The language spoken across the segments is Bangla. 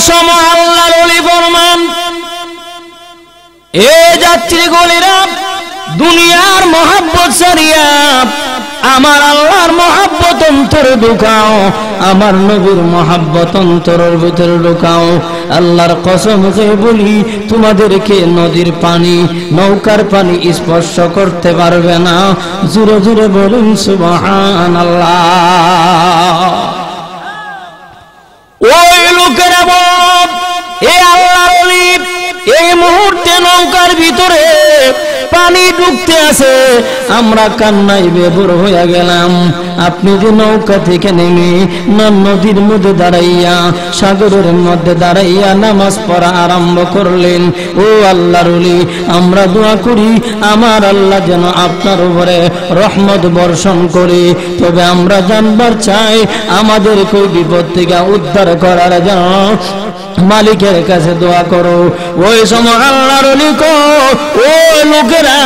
সময় আল্লাহর ওলি ফরমান, এ যাত্রীগুলিরা দুনিয়ার মহব্বত ছাড়িয়া আমার আল্লাহর মহব্বত অন্তরে ঢুকাও, আমার নবীর মহব্বত অন্তরের ভিতরে ঢুকাও। আল্লাহর কসম খেয়ে বলি, তোমাদেরকে নদীর পানি, নৌকার পানি স্পর্শ করতে পারবে না। জোরে জোরে বলুন সুবহানাল্লাহ। ওই লোকেরা বল, এ আল্লাহর ওলি, এই মুহূর্তে নৌকার ভিতরে পানি ঢুকতে আছে, আমরা কান্নায় বেভোর হয়ে গেলাম। আপনি যে নৌকা থেকে নেমে নদীর মধ্যে দাঁড়াইয়া, সাগরের মধ্যে দাঁড়াইয়া নামাজ পড়া আরম্ভ করলেন, ও আল্লাহর ওলি, আমরা দোয়া করি আমার আল্লাহ যেন আপনার উপরে রহমত বর্ষণ করে। তবে আমরা জানবার চাই, আমাদেরকে বিপদ থেকে উদ্ধার করার জন্য মালিকের কাছে দোয়া করো। ওই সময় আল্লাহর ওলি কো, ও লোকেরা,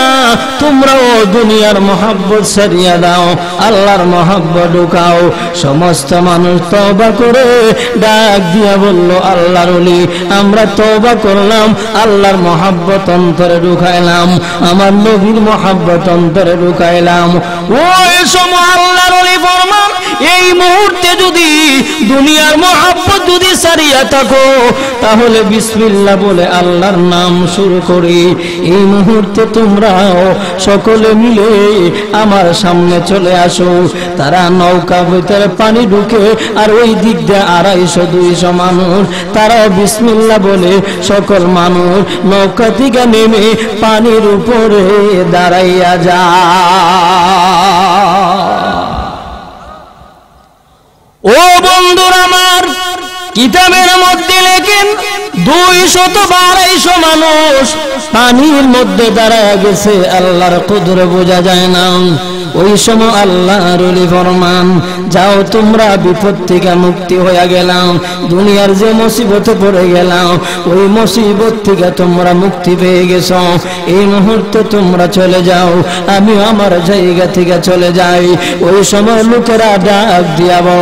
তোমরাও দুনিয়ার মহব্বত ছাড়িয়া দাও, আল্লাহর মহব্বত ঢুকাও। সমস্ত মানুষ তওবা করে ডাক দিয়া বলল, আল্লাহর ওলি, আমরা তওবা করলাম, আল্লাহর মহব্বত অন্তরে ঢুকাইলাম, আমার নবীর মহব্বত অন্তরে ঢুকাইলাম। ওই সময় আল্লাহর ওলি ফরমান, এই মুহূর্তে যদি দুনিয়ার মহব্বত যদি ছাড়িয়া থাকো, তাহলে বিসমিল্লাহ বলে আল্লাহর নাম শুরু করি। এই মুহূর্তে তোমরাও সকলে মিলে আমার সামনে চলে আসো। তারা নৌকা ভিতরে পানি ঢুকে, আর ওই দিক দিয়ে 250-200 মানুষ, তারাও বিসমিল্লাহ বলে সকল মানুষ নৌকা থেকে নেমে পানির উপরে দাঁড়াইয়া যায়। ও বন্ধুরা আমার, কিতাবের মধ্যে লেখেন 200-250 মানুষ পানির মধ্যে দাঁড়ায় গেছে, আল্লাহর কুদরত বোঝা যায় না। ওই সময় আল্লাহর ওলি ফরমান, যাও তোমরা বিপদ থেকে মুক্তি হয়ে গেলাম, দুনিয়ার যে মুসিবতে পড়ে গেলাম, ওই মুসিবত থেকে তোমরা মুক্তি পেয়ে গেছো। এই মুহূর্তে তোমরা চলে যাও, আমি আমার জায়গা থেকে চলে যাই। ওই সময় লোকেরা ডাক দিয়া বল,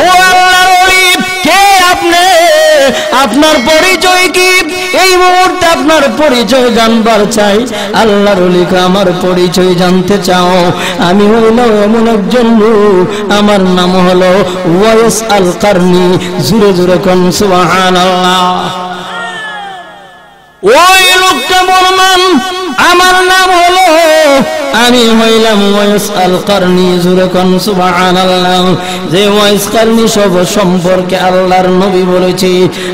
ও আল্লাহর ওলি, কে আপনি? আপনার পরিচয় কি? এই মুহূর্তে আপনার পরিচয় জানবার চাই। আল্লাহর ওলিকে আমার পরিচয় জানতে চাও? আমি হইল এমন একজন লোক, আমার নাম হলো ওয়াইস আল কারনি। জোরে জোরে কোন সুবহানাল্লাহ। ওই লোকটা বললেন, আমার নাম হলো, আমি হইলাম ওয়াইস আল কারনি। জোরে কোন সুবহানাল্লাহ। যে ওয়াইস কারনি সব সম্পর্কে আল্লাহর নবী বলেছে,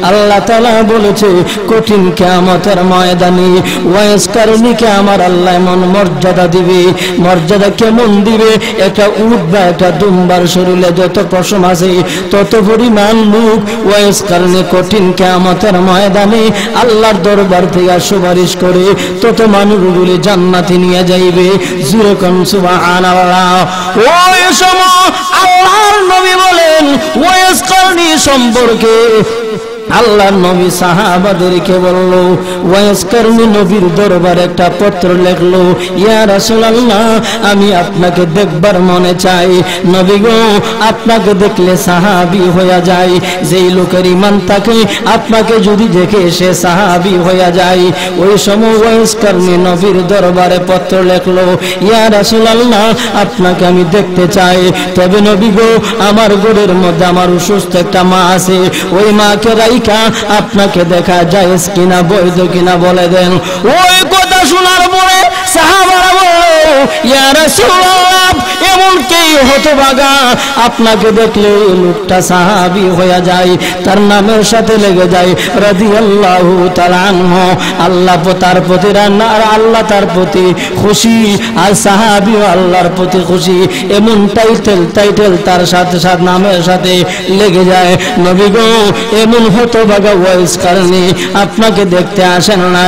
আল্লাহ তাআলা বলেছে, কঠিন কিয়ামতের ময়দানে ওয়াইস কারনিকে আমার আল্লাহ এমন মর্যাদা দিবে। মর্যাদা কেমন দিবে? একটা উট বা একটা দুম্বার শরীরে যত পশম আছে, তত পরিমাণ লোক ওয়াইস কারনি কঠিন কিয়ামতের ময়দানে আল্লাহর দরবার থেকে সুপারিশ করে তত মানুষগুলি জান্নাতে নিয়ে যাইবে। জোরে কোন সুবহানাল্লাহ। ওই সময় আল্লাহর নবী বলেন, ওয়াইস কারনি সম্পর্কে আল্লাহর নবী সাহাবাদেরকে বলল, ওয়াইস কারনি নবীর দরবারে একটা পত্র লিখলো, ইয়া রাসূলুল্লাহ, আমি আপনাকে দেখবার মনে চাই। নবী গো, আপনাকে দেখলে সাহাবী হয়ে যায়। যেই লোকের ঈমান থাকে, আপনাকে যদি দেখে সে সাহাবী হয়ে যায়। ওই সময় ওয়াইস কারনি নবীর দরবারে পত্র লিখলো, ইয়া রাসূলুল্লাহ, আপনাকে আমি দেখতে চাই। তবে নবী গো, আমার ঘরের মধ্যে আমার অসুস্থ একটা মা আছে, ওই মাকে রাইখা আপনাকে দেখা যায় কিনা, বৈধ কিনা বলে দেন। ওই কথা শোনার পরে সাহাবারা বলল, ইয়া রাসূলুল্লাহ, এমন কে হতভাগা, আপনাকে দেখলে লোকটা সাহাবী হয়ে যায়, তার নামের সাথে লেগে যায় রাদিয়াল্লাহু তাআলা আনহু। আল্লাহ তার প্রতি আর আল্লাহ তার প্রতি খুশি, আর সাহাবী আল্লাহর প্রতি খুশি, এমন টাইটেল তার সাথে সাথে নামের সাথে লেগে যায়। নবী গো, এমন হতভাগা ওয়াইস কারনি আপনাকে দেখতে আসেন না।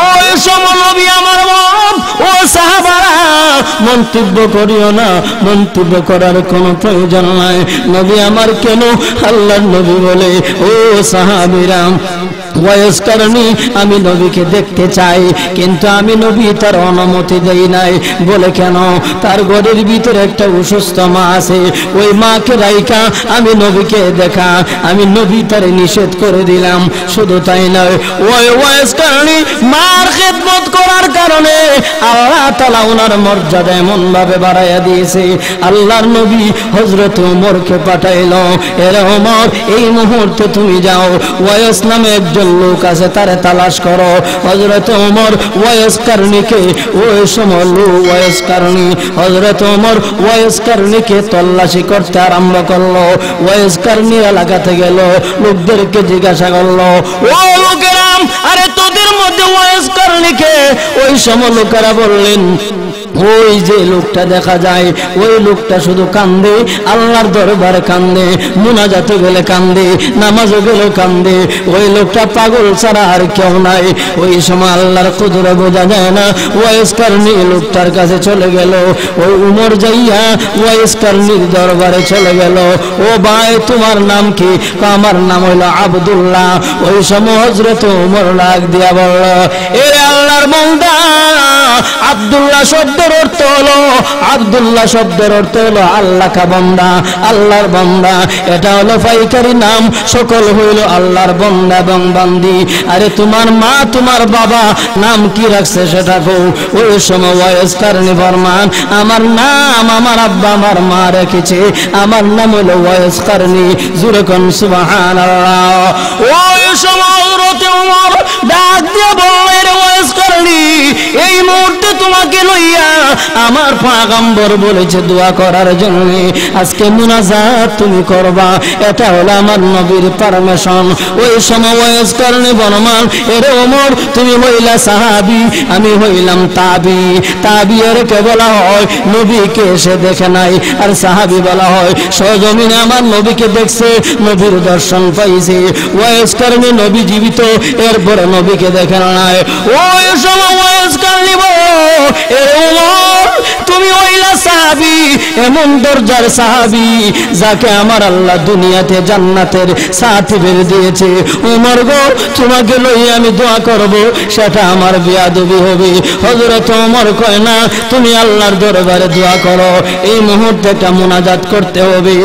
ওই সময় নবী আমার ও সাহাবারা মন্তব্য করিও না, মন্তব্য করার কোনো প্রয়োজন নাই। নবী আমার কেন? আল্লাহর নবী বলে, ও সাহাবীরা ওয়াইস কারণী আমি নবীকে দেখতে চাই, কিন্তু আমি নবী তার অনুমতি দেই নাই। বলে কেন? তার ঘরের ভিতরে একটা অসুস্থ মা আছে, ওই মাকে রাইকা আমি নবীকে দেখা, আমি নবী তারে নিষেধ করে দিলাম। শুধু তাই নয়, ওই ওয়াইস কারণী মার খেদমত করার কারণে আল্লাহ তাআলা ওনার মর্যাদা এমন ভাবে বাড়াইয়া দিয়েছে। আল্লাহর নবী হযরত ওমরকে পাঠাইলো, এরে ওমর এই মুহূর্তে তুমি যাও, ওয়াইস নামে একজন লোক আছে তারে তালাশ করো। হযরত ওমর ওয়াইস কারণীকে ওই সময় ওয়াইস কারণী হযরত ওমর ওয়াইস কারণীকে তল্লাশি করতে আরম্ভ করলো। ওয়াইস কারণী এলাকাতে গেল, লোকদেরকে জিজ্ঞাসা করলো, ও লোকেরা, আরে তোদের মধ্যে ওয়াইস কারণীকে? ওই সময় লোকেরা বললেন, ওই যে লোকটা দেখা যায়, ওই লোকটা শুধু কান্দে, আল্লাহর দরবারে কান্দে, মুনাজাতে গেলে কান্দে, নামাজে গেলে কান্দে, ওই লোকটা পাগল ছাড়া আর কেউ নাই। ওই সময় আল্লাহর কুদরত বোঝা যায় না। ওয়াইস কারণী লোকটার কাছে চলে গেল, ওই উমর যাইয়া ওয়াইস কারণীর দরবারে চলে গেল। ও ভাই তোমার নাম কি? আমার নাম হইল আব্দুল্লাহ। ওই সময় হযরত ওমর ডাক দিয়া বলল, এ আল্লাহর বান্দা, আব্দুল্লাহ শব্দের অর্থ হলো, আব্দুল্লাহ শব্দের অর্থ হলো আল্লাহ কা বান্দা, আল্লাহর বান্দা। এটা হলো পাইকারি নাম, সকল হইল আল্লাহর বান্দা এবং বান্দি। আরে তোমার মা তোমার বাবা নাম কি রাখছে সেটা কও। ওই সময় ওয়াইস কারণী ফরমান, আমার নাম আমার আব্বা আমার মা রেখেছে, আমার নাম হলো ওয়াইস কারণী। জোরে কোন সুবহানাল্লাহ। ওই সময় হযরত ওমর ডাক দিয়ে বললেন, ওয়াইস কারণী এই মুহূর্তে তোমাকে লইয়া আমার পয়গম্বর বলেছে দোয়া করার জন্য, আজকে মুনাজাত তুমি করবা, এটা হলো আমার নবীর পারমিশন। ওই সময় ওয়াইস কারণী বলমান, এরে ওমর তুমি হইলা সাহাবী, আমি হইলাম তাবি। তাবি এরকে বলা হয় নবীকে এসে দেখে নাই, আর সাহাবী বলা হয় সজমিনে আমার নবীকে দেখছে, নবীর দর্শন পাইছে। ওয়াইস কারণী নবী জীবিত, এরপরে নবীকে দেখে নাই। ওই সময় ওয়াইস কারণী বলো, এরে ওমর তুমি হইলা সাহাবী, এমন দরজার সাহাবী যাকে আমার আল্লাহ দুনিয়াতে জান্নাতের সার্টিফিকেট দিয়েছে। ওমর গো তোমাকে লইয়া আমি দোয়া করব, সেটা আমার বেয়াদবি হবে। হযরত ওমর কয় না, তুমি আল্লাহর দরবারে দোয়া করো, এই মুহূর্তে একটা মুনাজাত করতে হবে।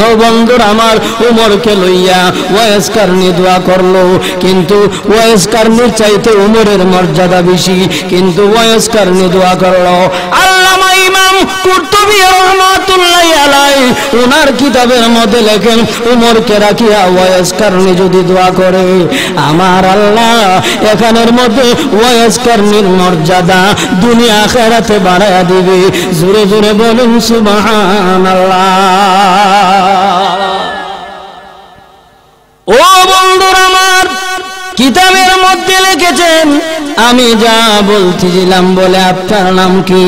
ও বন্ধুরা আমার, উমরকে লইয়া ওয়াইস কারণী দোয়া করলো, কিন্তু ওয়াইস কারণীর চাইতে উমরের মর্যাদা বেশি, কিন্তু ওয়াইস কারণী দোয়া করলো। আল্লামা ইমাম কুরতুবী রাহমাতুল্লাহি আলাইহি ওনার কিতাবের মধ্যে লেখেন, উমরকে রাখিয়া ওয়াইস কারণী যদি দোয়া করে, আমার আল্লাহ এখানের মধ্যে ওয়াইস কারণীর মর্যাদা দুনিয়া আখিরাতে বাড়ায়া দিবে। জোরে জোরে বলুন সুবহানাল্লাহ। ও বন্ধুরা আমার, কিতাবের মধ্যে লিখেছেন, আমি যা বলতেছিলাম বলে আপনার নাম কি?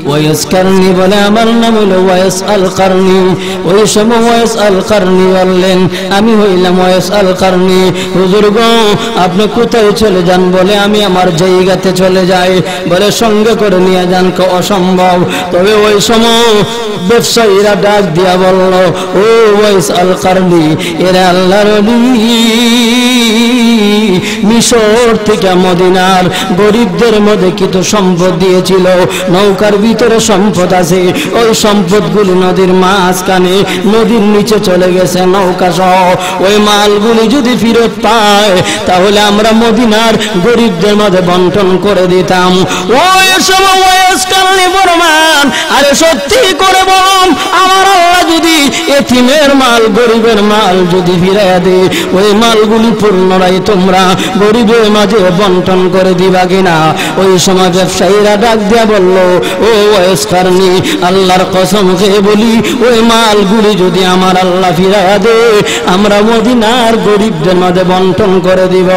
ওয়াইস কারণী বলে আমার নাম হলো ওয়াইস আল কারণী। ওই সময় ওয়াইস আল কারণী বললেন, আমি হইলাম ওয়াইস আল কারণী। হুজুর গো আপনি কোথায় চলে যান? বলে আমি আমার জায়গাতে চলে যাই। বলে সঙ্গে করে নিয়ে যান। অসম্ভব। তবে ওই সময় ব্যবসায়ীরা ডাক দিয়া বলল, ও ওয়াইস আল কারণী, এরা আল্লাহর ওলি, মিশর থেকে মদিনার গরিবদের মধ্যে কিছু সম্পদ দিয়েছিল, নৌকার ভিতরে সম্পদ আছে, ওই সম্পদগুলি নদীর মাঝখানে নদীর নিচে চলে গেছে নৌকা সহ। ওই মালগুলি যদি ফেরত পায় তাহলে আমরা মদিনার গরিবদের মধ্যে বন্টন করে দিতাম। ওই সময় ওয়াইস কারণী ফরমান, আরে সত্যি করে বলুন, আমার আল্লাহ যদি এতিমের মাল গরিবের মাল যদি ফিরাইয়া দে, ওই মালগুলি পুনরায় তোমরা গরিবের মাঝে বন্টন করে দিবা কিনা? ওই সময় ব্যবসায়ীরা ডাক দিয়া বলল, ও ওয়াইস কারণী, আল্লাহর কসম খেয়ে বলি, ওই মালগুলি যদি আমার আল্লাহ ফিরাইয়া দে, আমরা মদিনার গরিবদের মাঝে বন্টন করে দিব।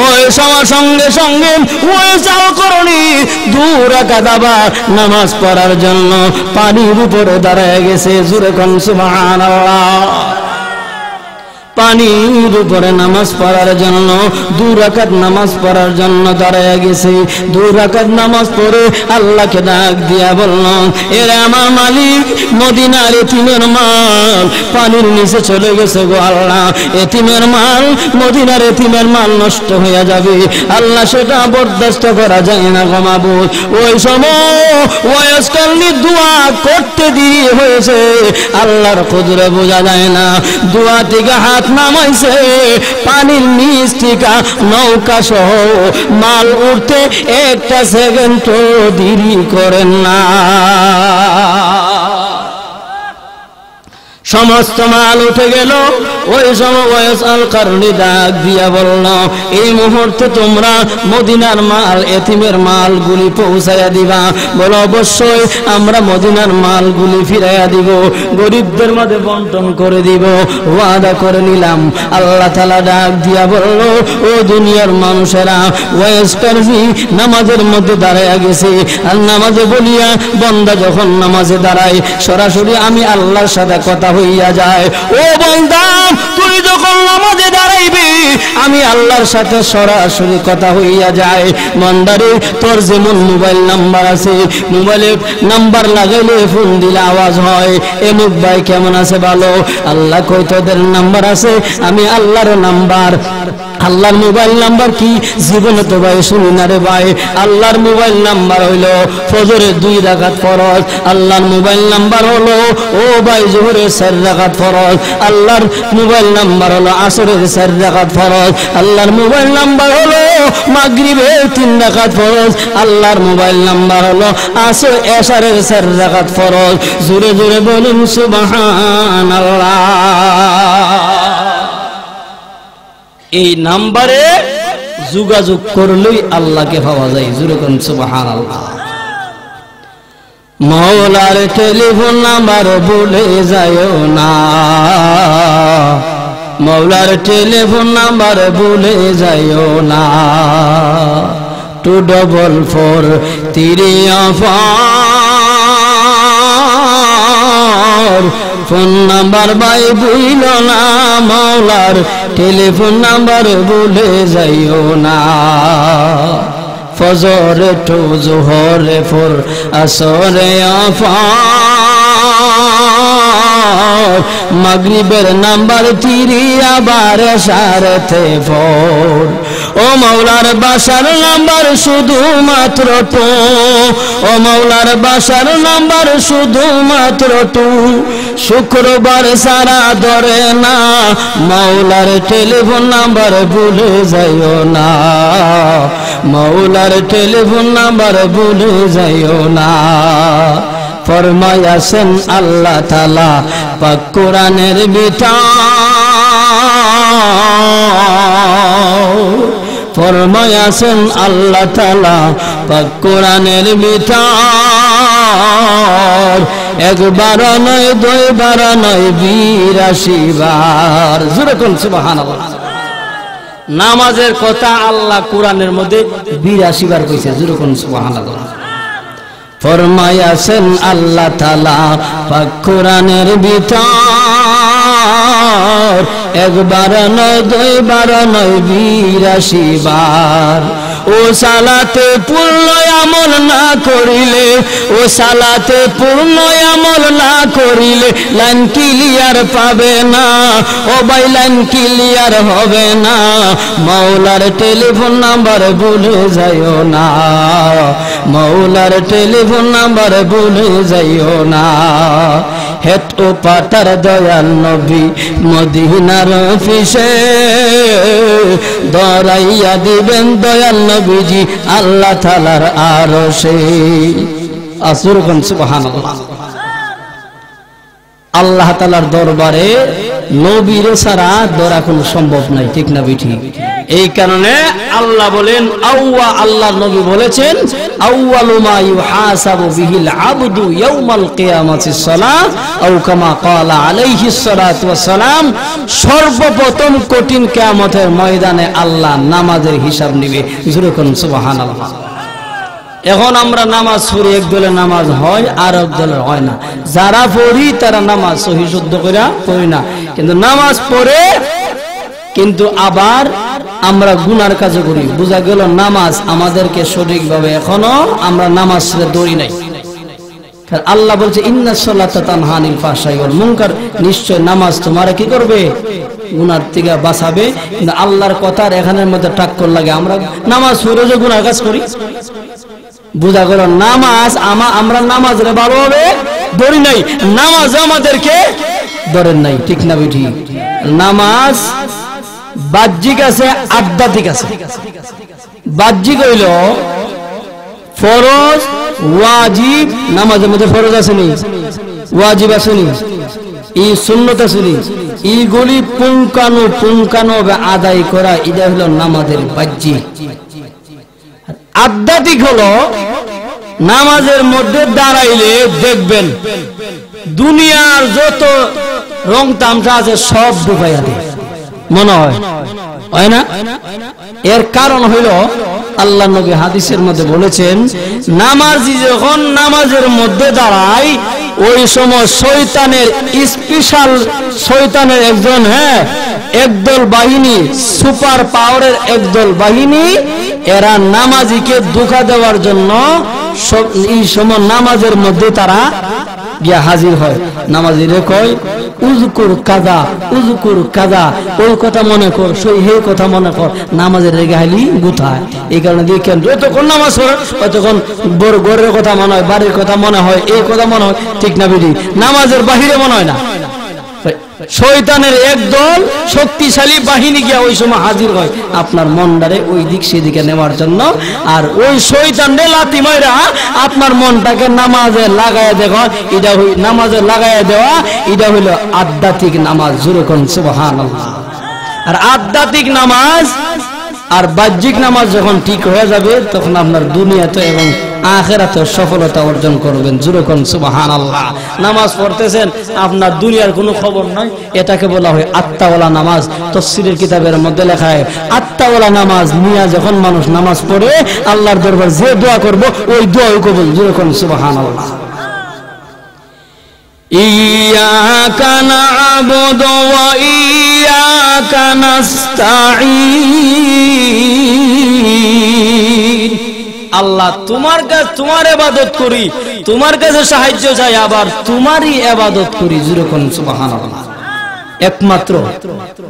ওই সময় সঙ্গে সঙ্গে ওয়াইস আল কারণী 2 রাকাত আবার নামাজ পড়ার জন্য পানির উপরে দাঁড়ায় গেছে। জোরে কোন সুবহানাল্লাহ। পানির উপরে নামাজ পড়ার জন্য 2 রাকাত নামাজ পড়ার জন্য দাঁড়ায় গেছে। 2 রাকাত নামাজ পড়ে আল্লাহকে ডাক দিয়া বলল, এরে আমার মালিক, মদিনার এতিমের মাল পানির নিচে চলে গেছে গো আল্লাহ, এতিমের মাল, মদিনার এতিমের মাল নষ্ট হয়ে যাবে আল্লাহ, সেটা বরদাস্ত করা যায় না গো মাবুদ। ওই সময় ওয়াইসকারনি দোয়া করতে দেরি হয়েছে, আল্লাহর কুদরত বোঝা যায় না। দোয়া থেকে হাত নামাইছে, পানির নিচ থেকে নৌকা সহ মাল উঠতে 1 সেকেন্ড দেরি করেন না। সমস্ত মাল উঠে গেল। ওই সময় ওয়াইসুল কারনি ডাক দিয়া বলল, এই মুহূর্তে তোমরা মদিনার মাল, এতিমের মালগুলি পৌঁছাইয়া দিবা। বলো, অবশ্যই আমরা মদিনার মালগুলি ফিরাইয়া দিব, গরিবদের মধ্যে বন্টন করে দিব, ওয়াদা করে নিলাম। আল্লাহ তাআলা ডাক দিয়া বলল, ও দুনিয়ার মানুষেরা, ওয়াইস কারনি নামাজের মধ্যে দাঁড়াইয়া গেছে। আর নামাজে বলিয়া বান্দা যখন নামাজে দাঁড়ায়, সরাসরি আমি আল্লাহর সাথে কথা হইয়া যায়। ও বান্দা, তুই যখন নামাজে দাঁড়াইবি, আমি আল্লাহর সাথে সরাসরি কথা হইয়া যায়। বান্দারে, তোর যেমন মোবাইল নাম্বার আছে, মোবাইলে নাম্বার লাগাইলে ফোন দিলে আওয়াজ হয়, এমুক ভাই কেমন আছে ভালো, আল্লাহ কই তোদের নাম্বার আছে, আমি আল্লাহর নাম্বার। আল্লাহর মোবাইল নাম্বার কি জীবনে তো ভাই শুনি না রে ভাই। আল্লাহর মোবাইল নাম্বার হইল ফজরের 2 রাকাত ফরজ, আল্লাহর মোবাইল নাম্বার হলো ও ভাই জোহরের 4 রাকাত ফরজ, আল্লাহর মোবাইল নাম্বার হলো আসরের 4 রাকাত ফরজ, আল্লাহর মোবাইল নাম্বার হলো মাগরিবের 3 রাকাত ফরজ, আল্লাহর মোবাইল নাম্বার হলো আসর এশারের 4 রাকাত ফরজ। জোরে জোরে বলুন সুবহানাল্লাহ। এই নাম্বারে যোগাযোগ করলেই আল্লাহকে পাওয়া যায়। জোরে করুন সুবহানাল্লাহ। মওলার টেলিফোন নাম্বার ভুলে যায়ও না, মওলার টেলিফোন নাম্বার ভুলে যায়ও না। 244 3 ফোন নাম্বার ভাই ভুইল না, মওলার টেলিফোন নাম্বার ভুলে যাইও না। ফজরে 2 জোহরে 4 আসরে 5 মাগরিবের নাম্বার 3 আবার সাড়ে 4। ও মাওলার বাসার নাম্বার শুধুমাত্র 2, ও মাওলার বাসার নাম্বার শুধুমাত্র 2। শুক্রবার সারা ধরে না, মাওলার টেলিফোন নাম্বার ভুলে যাইও না, মাওলার টেলিফোন নাম্বার ভুলে যাইও না। ফরমায়াছেন আল্লাহ তাআলা পাক কোরআনের ভিতর, ফরমায়াছেন আল্লাহ তাআলা পাক কোরআনের ভিতর, 1 বার নয় 2 বার নয় 82 বার। জোরে কোন সুবহানাল্লাহ। নামাজের কথা আল্লাহ কোরআনের মধ্যে 82 বার কইছে। জোরে কোন সুবহানাল্লাহ। ফরমায়াছেন আল্লাহ তাআলা পাক কোরআনের ভিতর, 1 বার নয় 2 বার নয় 82 বার। ও সালাতে পূর্ণ আমল না করিলে, ও সালাতে পূর্ণ আমল না করিলে লাইন ক্লিয়ার পাবে না, ও ভাই লাইন ক্লিয়ার হবে না। মাওলার টেলিফোন নাম্বার ভুলে যাইও না, মাওলার টেলিফোন নাম্বার ভুলে যাইও না। হেট ও পাতার দয়াল নবী মদিনার অফিসে দরাইয়া দিবেন দয়াল নবীজি আল্লাহ তাআলার আরশে। আসুর কোন সুবহানাল্লাহ। আল্লাহ তাআলার দরবারে নবীর ছাড়া ধরা কোনো সম্ভব নাই, ঠিক না বিঠি? এই কারণে আল্লাহ বলেন, আউয়া আল্লাহর নবী বলেছেন, আউয়ালু মা ইউহাসাবু বিহিল আবদু ইয়াউমাল কিয়ামাতিস সালাহ আও কামা ক্বালা আলাইহিস সালাতু ওয়াস সালাম, সর্বপ্রথম কঠিন কিয়ামতের ময়দানে আল্লাহ নামাজের হিসাব নেবে। জোরে কোন সুবহানাল্লাহ। এখন আমরা নামাজ পড়ি, এক দলের নামাজ হয় আর এক দলের হয় না। যারা পড়ি তারা নামাজ সহি শুদ্ধ করে পড়ি না, কিন্তু নামাজ পড়ে কিন্তু আবার আমরা গুনার কাজ করি। বোঝা গেল নামাজ আমাদেরকে সঠিকভাবে এখনো আমরা নামাজ ছেড়ে দৌড়ি নাই। আল্লাহ বলছে ইন্নাস সালাতা তানহা আনিল ফাহশাই ওয়াল মুনকার, নিশ্চয় নামাজ তোমারে কি করবে, গুনার থেকে বাঁচাবে। কিন্তু আল্লাহর কথার এখানের মধ্যে টাক্কর লাগে। আমরা নামাজ পড়ে যে গুনার কাজ করি। বোঝা গেল নামাজ আমরা নামাজরে ভালোভাবে ধরি নাই, নামাজ আমাদেরকে ধরেন নাই। ঠিক না বেঠি? নামাজ বাহ্যিক আছে, আধ্যাত্মিক আছে। বাহ্যিক হইল ফরজ ওয়াজিব, নামাজের মধ্যে ফরজ আছে নি, ওয়াজিব আছে নি, এই সুন্নত আছে নি, এইগুলি পুঙ্খানু আদায় করা, এটা হলো নামাজের বাহ্যিক। আধ্যাত্মিক হলো নামাজের মধ্যে দাঁড়াইলে দেখবেন দুনিয়ার যত রং তামসা আছে সব ডুবাইয়া দেয়, মনে হয় না? এর কারণ হইল আল্লাহ নবী হাদিসের মধ্যে বলেছেন, নামাজি যখন নামাজের মধ্যে দাঁড়ায় ওই সময় শয়তানের স্পেশাল, শয়তানের একদল বাহিনী, সুপার পাওয়ারের একদল বাহিনী, এরা নামাজিকে ধোঁকা দেওয়ার জন্য এই সময় নামাজের মধ্যে তারা গিয়া হাজির হয়। নামাজিরে কয় উযকুর কাযা, উযকুর কাযা, ওই কথা মনে কর, সেই কথা মনে কর। নামাজের রেগাইলি গুথায়। এই কারণে দেখেন যতক্ষণ নামাজ পড়ে ততক্ষণ বড় ঘরের কথা মনে হয়, বাড়ির কথা মনে হয়, এই কথা মনে হয়। ঠিক না বিধি? নামাজের বাহিরে মনে হয় না। শয়তানের একদল শক্তিশালী বাহিনী গিয়া ওই সময় হাজির হয় আপনার মনটারে ওই দিক সেদিকে নেওয়ার জন্য। আর ওই শয়তানরে লাথি মাইরা আপনার মনটাকে নামাজে লাগায়া দেওয়া, এটা নামাজে লাগায়া দেওয়া, এটা হইল আধ্যাত্মিক নামাজ। জোরে কোন সুবহানাল্লাহ। আর আধ্যাত্মিক নামাজ আর বাহ্যিক নামাজ যখন ঠিক হয়ে যাবে তখন আপনার দুনিয়াতে এবং আখিরাতে সফলতা অর্জন করবেন। জোরে কোন সুবহানাল্লাহ। নামাজ পড়তেছেন, আপনার দুনিয়ার কোনো খবর নাই, এটাকে বলা হয় আত্মাওয়ালা নামাজ। তাফসীরের কিতাবের মধ্যে লেখা হয় আত্মাওয়ালা নামাজ নিয়ে যখন মানুষ নামাজ পড়ে আল্লাহর দরবার যে দোয়া করব ওই দোয়াই কবুল। জোরে কোন সুবহানাল্লাহ। ইয়াকা না'বুদু ওয়া ইয়াকা নাস্তাঈন। আল্লাহ তোমার কাছে, তোমার ইবাদত করি, তোমার কাছে সাহায্য চাই, আবার তোমারই ইবাদত করি। জোরে কোন সুবহানাল্লাহ। একমাত্র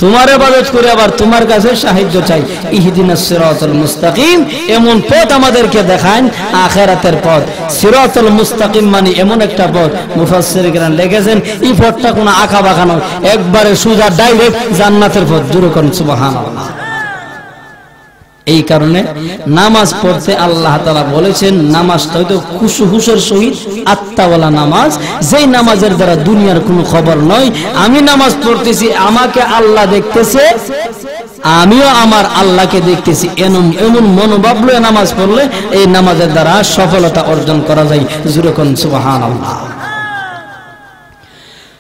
তোমার ইবাদত করে আবার তোমার কাছে সাহায্য চাই। ইহদিনাস সিরাতাল মুস্তাকিম, এমন পথ আমাদেরকে দেখান, আখিরাতের পথ। সিরাতাল মুস্তাকিম মানে এমন একটা পথ, মুফাসসিরগণ লিখেছেন এই পথটা কোনো আঁকা বাঁকা নয়, একবারে সোজা ডাইরেক্ট জান্নাতের পথ। জোরে কোন সুবহানাল্লাহ। এই কারণে নামাজ পড়তে আল্লাহ তাআলা বলেছেন নামাজটা হয়তো খুশুহুসের সহিত আত্মাওয়ালা নামাজ, যেই নামাজের দ্বারা দুনিয়ার কোনো খবর নয়। আমি নামাজ পড়তেছি, আমাকে আল্লাহ দেখতেছে, আমিও আমার আল্লাহকে দেখতেছি, এমন মনোভাব লয়ে নামাজ পড়লে এই নামাজের দ্বারা সফলতা অর্জন করা যায়। জোরে কোন সুবহানাল্লাহ।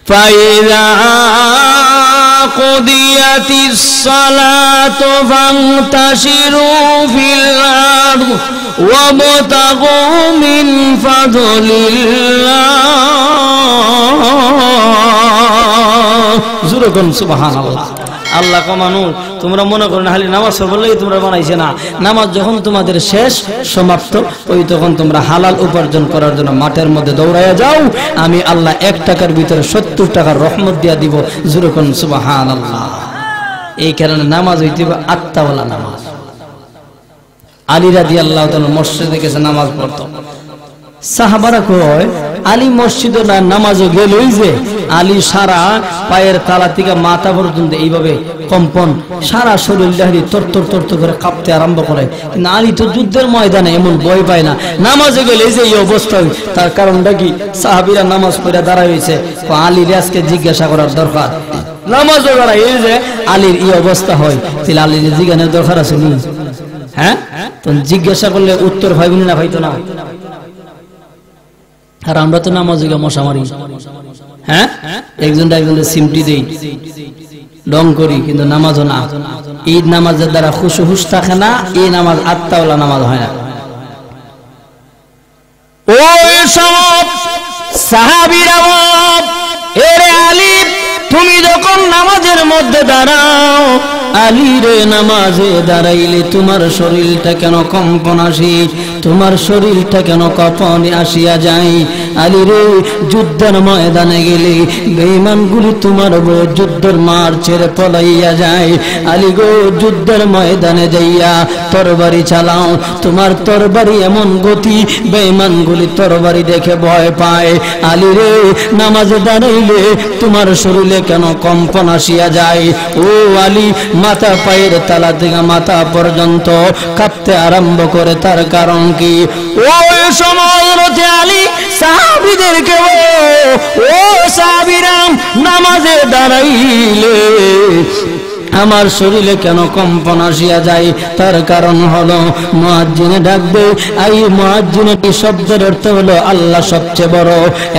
ফাইযা কুদিয়াতিস সালাতু ফান্তাশিরু ফিল আরদ ওয়াবতাগু মিন ফাদলিল্লাহ। জোরে কোন সুবহানাল্লাহ। আল্লাহ কমানো, তোমরা মনে করো না খালি নামাজ পড়লেই তোমরা বানাইছে না। নামাজ যখন তোমাদের শেষ সমাপ্ত, ওই তখন তোমরা হালাল উপার্জন করার জন্য মাঠের মধ্যে দৌড়াইয়া যাও। আমি আল্লাহ 1 টাকার ভিতরে 70 টাকার রহমত দিয়া দিব। জোরে কোন সুবহানাল্লাহ। এই কারণে নামাজ হইতে হবে আত্মাওয়ালা নামাজ। আলী রাদিয়াল্লাহু তাআলা মসজিদে গেছে নামাজ পড়তো। সাহাবারা কয় আলী মসজিদে না নামাজে গেলই যে আলী সারা পায়ের তালা থেকে মাথা পর্যন্ত এইভাবে কম্পন, সারা শরীর লাহিরি তরতর তরতর করে কাঁপতে আরম্ভ করে। কিন্তু আলী তো যুদ্ধের ময়দানে এমন ভয় পায় না, নামাজে গেলে যে এই অবস্থা হয়। তার কারণটা কি? সাহাবীরা নামাজ পড়ে দাঁড়ায় হয়েছে, আলীর আজকে জিজ্ঞাসা করার দরকার। নামাজও দাঁড়ায় এই যে আলীর এই অবস্থা হয়, তাহলে আলীর জিজ্ঞাসার দরকার আছে নি? হ্যাঁ, তো জিজ্ঞাসা করলে উত্তর ভাইবুনি না ভাইতো না। আর আমরা তো নামাজে গিয়ে মশা মারি, হ্যাঁ, একজনটা একজনের সিমটি দেই, ডং করি, কিন্তু নামাজও না। এই নামাজের দ্বারা খুশুহুস থাকে না, এই নামাজ আত্মাওয়ালা নামাজ হয় না। ওই সব সাহাবীরা, এরে আলী তুমি যখন নামাজের মধ্যে দাঁড়াও আলী রে নামাজে দাঁড়াইলে তোমার শরীরটা কেন কম্পন আসে, তোমার শরীরটা কেন কপনে আসিয়া যায়? আলী রে যুদ্ধের ময়দানে গেলে বেঈমানগুলি তোমার যুদ্ধের মার ছেড়ে পলাইয়া যায়। আলী গো যুদ্ধের ময়দানে যাইয়া তরবারি চালাও, তোমার তরবারি এমন গতি বেঈমানগুলি তরবারি দেখে ভয় পায়। আলী রে নামাজে দাঁড়াইলে তোমার শরীরে কেন কম্পন আসিয়া যায়? ও আলী মাথা পায়ের তালা থেকে মাথা পর্যন্ত কাঁপতে আরম্ভ করে, তার কারণ কি? ওই সময় আলী সাহাবীদেরকে ও সাহাবীরাম নামাজে দাঁড়াইলে আমার শরীরে কেন কম্পন আসিয়া যায়? তার কারণ হলো মুয়াজ্জিনে ডাকবে। এই মুয়াজ্জিনের শব্দের অর্থ হলো আল্লাহ সবচেয়ে বড়,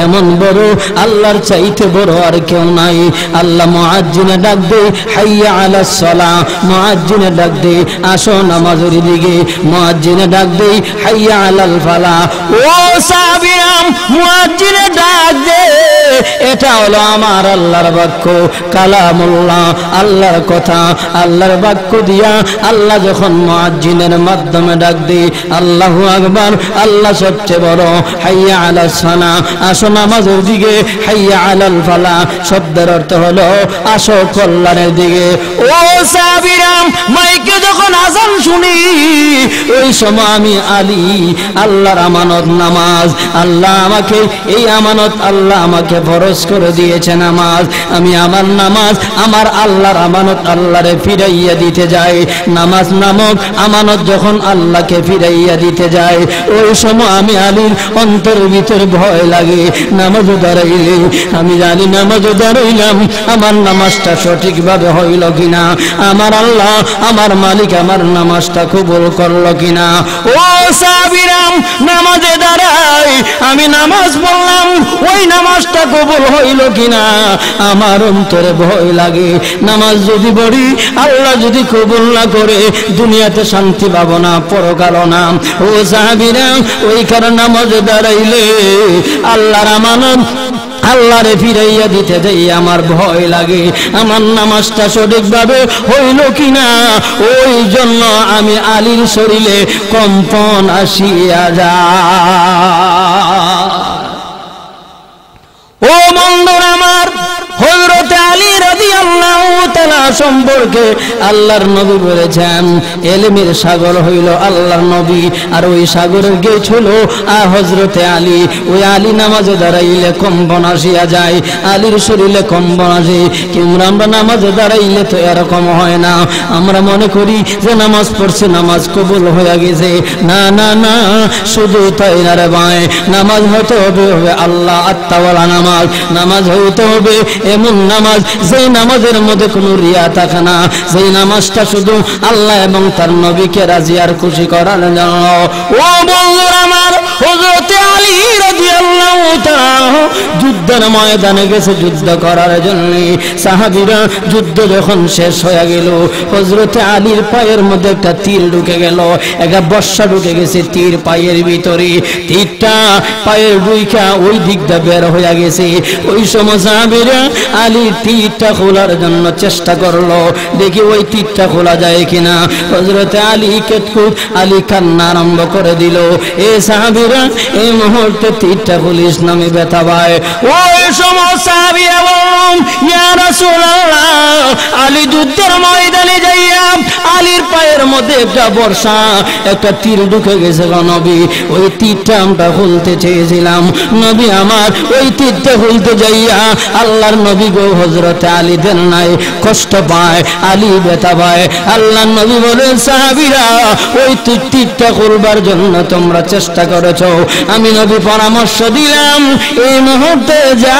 এমন বড় আল্লাহর চাইতে বড় আর কেউ নাই। আল্লাহ মুয়াজ্জিনে ডাকবে হাইয়া আলাস সালাহ, মুয়াজ্জিনে ডাকবে আসো নামাজের দিকে, মুয়াজ্জিনে ডাকবে হাইয়া আলাল ফালাহ। ও সাহাবীরাম মুয়াজ্জিনে ডাকবে, এটা হলো আমার আল্লাহর বাক্য, কালামুল্লাহ, আল্লাহর কথা, আল্লাহর বাক্য দিয়া আল্লাহ যখন মুয়াজ্জিনের মাধ্যমে ডাক দেয় আল্লাহু আকবার, আল্লাহ সবচেয়ে বড়। হাইয়া আলাস সালাহ, আসো নামাজের দিকে। হাইয়া আলাল ফালাহ শব্দের অর্থ হলো আসো কল্যাণের দিকে। ও সাহাবীরাম মাইকে যখন আযান শুনি ওই সময় আমি আলী আল্লাহর আমানত নামাজ, আল্লাহ আমাকে এই আমানত আল্লাহ আমাকে ফরজ করে দিয়েছে নামাজ, আমি আমার নামাজ আমার আল্লাহর আমানত আল্লাহরে ফিরাইয়া দিতে যায়। নামাজ নামক আমানত যখন আল্লাহকে ফিরাইয়া দিতে যায় ওই সময় আমি আলীর অন্তরের ভিতরে ভয় লাগে। নামাজ দাঁড়াইলে আমি জানি নামাজ দাঁড়াইলাম আমার নামাজটা সঠিকভাবে হইল কিনা, আমার আল্লাহ আমার মালিক আমার নামাজটা কবুল করলো কিনা। ও সাহাবীরাম নামাজে দাঁড়াই আমি নামাজ পড়লাম, ওই নামাজটা কবুল হইল কিনা আমার অন্তরে ভয় লাগে। নামাজ যদি পড়ি আল্লাহ যদি কবুল না করে দুনিয়াতে শান্তি পাবো না, পরকালও না। ও সাহাবীরাম ওই কারণে নামাজে দাঁড়াইলে আল্লাহর আমানত আল্লাহরে ফিরাইয়া দিতে যাই আমার ভয় লাগে, আমার নামাজটা সঠিকভাবে হইল কিনা। ওই জন্য আমি আলীর শরীরে কম্পন আসিয়া যায়। ও বন্ধুরা আমার, হযরত আলী রাদিয়াল্লাহু তাআলা সম্পর্কে আল্লাহর নবী বলেছেন ইলমের সাগর হইল আল্লাহর নবী, আর ওই সাগরের গেট হলো হযরত আলী। ওই আলী নামাজে দাঁড়াইলে কম্পন আসিয়া যায়, আলীর শরীরে কম্পন আসে। কিন্তু আমরা নামাজে দাঁড়াইলে তো এরকম হয় না, আমরা মনে করি যে নামাজ পড়ছে নামাজ কবুল হয়ে গেছে। না না না, শুধু তাই না রে ভাই, নামাজ হতে হবে আল্লাহ আত্মাওয়ালা নামাজ, নামাজ হইতে হবে এমন নামাজ যেই নামাজের মধ্যে কোনো রিয়া থাকে না, যেই নামাজটা শুধু আল্লাহ এবং তার নবীকে রাজি আর খুশি করার জন্য। ও বন্ধুরা আমার, হযরত আলী রাদিয়াল্লাহু তাআলা যুদ্ধের ময়দানে গেছে যুদ্ধ করার জন্য। সাহাবীরা যুদ্ধ যখন শেষ হয়ে গেল হযরত আলীর পায়ের মধ্যে একটা তীর ঢুকে গেল, একটা বর্ষা ঢুকে গেছে তীর পায়ের ভিতরে, তীরটা পায়ের ঢুইকা ওই দিকটা বের হয়ে গেছে। ওই সময় সাহাবীরা আলীর তীরটা খোলার জন্য চেষ্টা করলো, দেখি ওই তীরটা খোলা যায় কিনা। হযরত আলী কেতকুত আলী কান্না আরম্ভ করে দিল। এ সাহাবীরা এই মুহূর্তে তীরটা খুলিস না, আমি ব্যথা পাই। ওই সময় সাহাবীরা বললেন ইয়া রাসূলুল্লাহ, আলী যুদ্ধের ময়দানে যাইয়া আলীর পায়ের মধ্যে একটা বর্ষা একটা তীর ঢুকে গেছে গো নবী, ওই তীরটা আমরা খুলতে চেয়েছিলাম। নবী আমার ওই তীরটা খুলতে যাইয়া আল্লাহর নবী গো হযরত আলী দেন নাই, কষ্ট পায়, আলী ব্যথা পায়। আল্লাহর নবী বলেন সাহাবীরা ওই তীরটা খুলবার জন্য তোমরা চেষ্টা করেছো, আমি নবী পরামর্শ দিলাম এই মুহূর্তে যা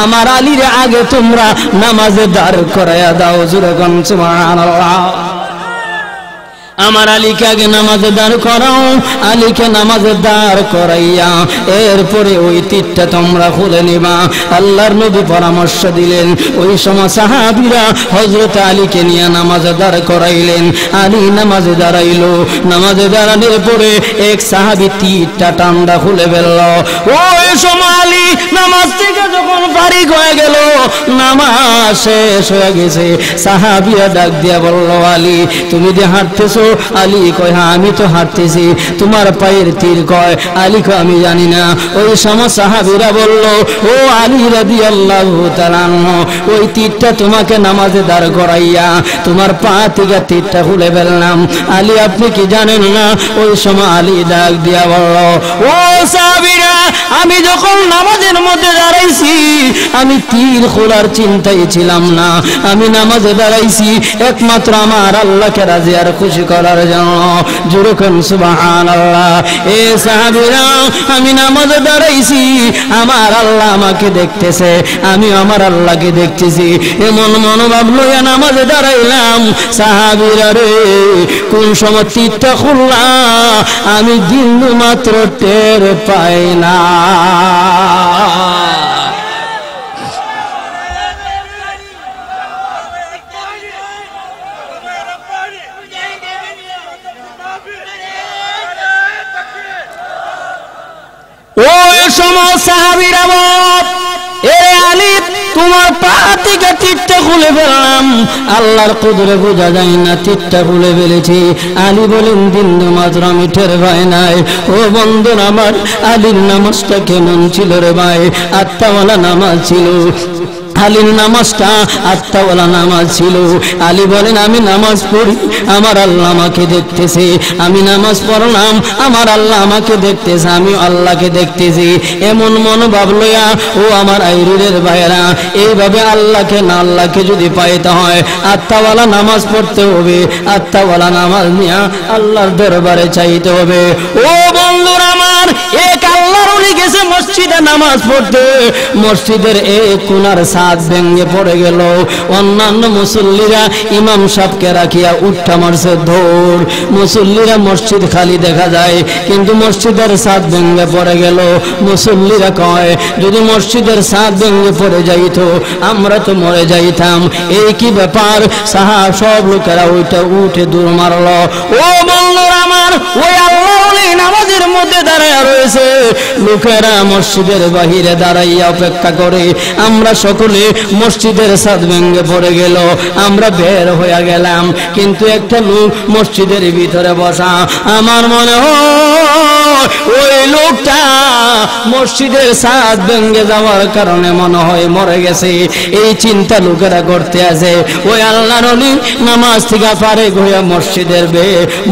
আমার আলীর আগে তোমরা নামাজে দাঁড় করাইয়া দাও। জোরে কোন সুবহানাল্লাহ। আমার আলীকে আগে নামাজে দাঁড় করাও, আলীকে নামাজে দাঁড় করাইয়া এরপরে ওই তীরটা তোমরা খুলে নিবা। আল্লাহর নবী পরামর্শ দিলেন। ওই সময় সাহাবীরা হযরত আলীকে নিয়ে নামাজে দাঁড় করাইলেন। আলী নামাজে দাঁড়াইলো, নামাজে দাঁড়ানোর পরে এক সাহাবী তীরটা টান্ডা খুলে ফেলল। ওই সময় আলী নামাজ থেকে যখন ফারিগ হয়ে গেল, নামাজ শেষ হয়ে গেছে, সাহাবীরা ডাক দিয়া বলল, আলী তুমি যে হাঁটতেছো? আলী কয়, হ্যাঁ আমি তো হাঁটতেছি। তোমার পায়ের তীর কয়? আলী কয়, আমি জানি না। ওই সময় সাহাবীরা বলল, ও আলী রাদিয়াল্লাহু তাআলা আনহু, ওই তীরটা তোমাকে নামাজে দাঁড় করাইয়া তোমার পা থেকে তীরটা খুলে ফেললাম। আলী আপনি কি জানেন না? ওই সময় আলী ডাক দিয়া বলল, ও সাহাবীরা, আমি যখন নামাজের মধ্যে দাঁড়াইছি আমি তীর খোলার চিন্তাই ছিলাম না। আমি নামাজে দাঁড়াইছি একমাত্র আমার আল্লাহকে রাজি আর খুশি করার জন্য। জোরে কোন সুবহানাল্লাহ। এ সাহাবীরা, আমি নামাজে দাঁড়াইছি, আমার আল্লাহ আমাকে দেখতেছে, আমি আমার আল্লাহকে দেখতেছি, এমন মনোভাব লইয়া নামাজে দাঁড়াইলাম। সাহাবীরা রে, কোন সময় তীরটা খুললাম আমি বিন্দু মাত্র টের পাই না। ওই সময় সাহাবীরা বল, এ আলী তোমার পা থেকে তীরটা খুলে ফেললাম। আল্লাহর কুদরত বোঝা যায় না, তীরটা খুলে ফেলেছি। আলী বলেন, বিন্দু মাত্র আমি টের পাই নাই। ও বন্ধুরা আমার, আলীর নামাজটা কেমন ছিল রে ভাই? আত্মাওয়ালা নামাজ ছিল। আলীর নামাজটা আত্মাওয়ালা নামাজ ছিল। আলী বলেন, আমি নামাজ পড়ি, আমার আল্লাহ আমাকে দেখতেছে। আমি নামাজ পড়লাম, আমার আল্লাহ আমাকে দেখতেছে, আমি আল্লাহকে দেখতেছি। এমন মনোভাব লইয়া ও আমার আইরিরের ভাইরা, এইভাবে আল্লাহকে না আল্লাহকে যদি পাইতে হয়, আত্মাওয়ালা নামাজ পড়তে হবে। আত্মাওয়ালা নামাজ নিয়ে আল্লাহর দরবারে চাইতে হবে। ও বন্ধুরা আমার, এক আল্লাহর ওলি গেছে মসজিদে নামাজ পড়তে। মসজিদের এক কোণার ছাদ ভেঙে পড়ে গেল। অন্যান্য মুসল্লিরা ইমাম সাহেবকে রাখিয়া উঠা মারছে দৌড়। মুসল্লিরা মসজিদ খালি দেখা যায়, কিন্তু মসজিদের ছাদ ভেঙে পড়ে গেল। মুসল্লিরা কয়, যদি মসজিদের ছাদ ভেঙে পড়ে যাইত আমরা তো মরে যাইতাম। এই কি ব্যাপার? সাহাব সব লোকেরা ওইটা উঠে দৌড় মারল। ও বন্ধুরা আমার, ওই আল্লাহ নামাজের মধ্যে দাঁড়ায় রয়েছে। লোকেরা মসজিদের বাহিরে দাঁড়াইয়া অপেক্ষা করে। আমরা সকলে মসজিদের ছাদ ভেঙে পড়ে গেল, আমরা বের হয়ে গেলাম, কিন্তু একটা লোক মসজিদের ভিতরে বসা। আমার মনে হয় ওই লোকটা মসজিদের ছাদ ভেঙে যাওয়ার কারণে মনে হয় মরে গেছে। এই চিন্তা লোকেরা করতে আছে। ওই আল্লাহর ওলি নামাজ থেকে ফারেক হয়ে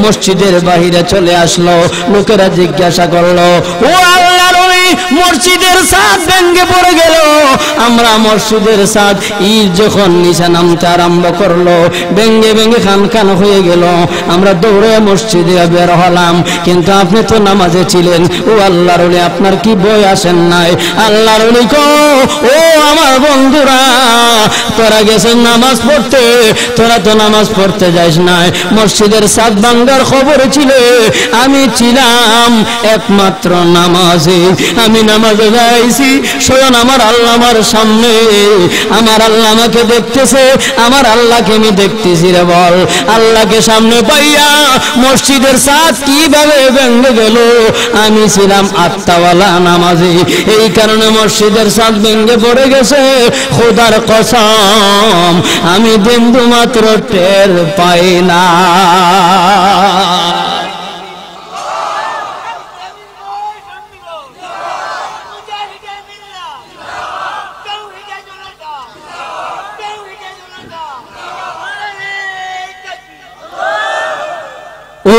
মসজিদের বাহিরে চলে আসলো। লোকেরা জিজ্ঞাসা করলো, ও আল্লাহর ওলি, মসজিদের ছাদ ভেঙে পড়ে গেল। আমরা মসজিদের ছাদ ইট যখন নিচে নামতে আরম্ভ করলো, ভেঙে ভেঙে খান খান হয়ে গেল। আমরা দৌড়ে মসজিদে বের হলাম, কিন্তু আপনি তো নামাজে ছিলেন। ও আল্লাহর ওলি, আপনার কি বই আসেন নাই? আল্লাহর ওলি কো, ও আমার বন্ধুরা, তোরা গেছেন নামাজ পড়তে, তোরা তো নামাজ পড়তে যাইস নাই। মসজিদের ছাদ ভাঙ্গার খবর ছিল, আমি ছিলাম একমাত্র নামাজে। আমি নামাজে যাইছি, স্বয়ং আমার আল্লাহ আমার সামনে, আমার আল্লাহ আমাকে দেখতেছে, আমার আল্লাহকে আমি দেখতেছি রে বল। আল্লাহকে সামনে পাইয়া মসজিদের ছাদ কিভাবে ভেঙে গেল? আমি ছিলাম আত্মাওয়ালা নামাজে, এই কারণে মসজিদের ছাদ ভেঙে পড়ে গেছে। খোদার কসম, আমি বিন্দু মাত্র টের পাই না।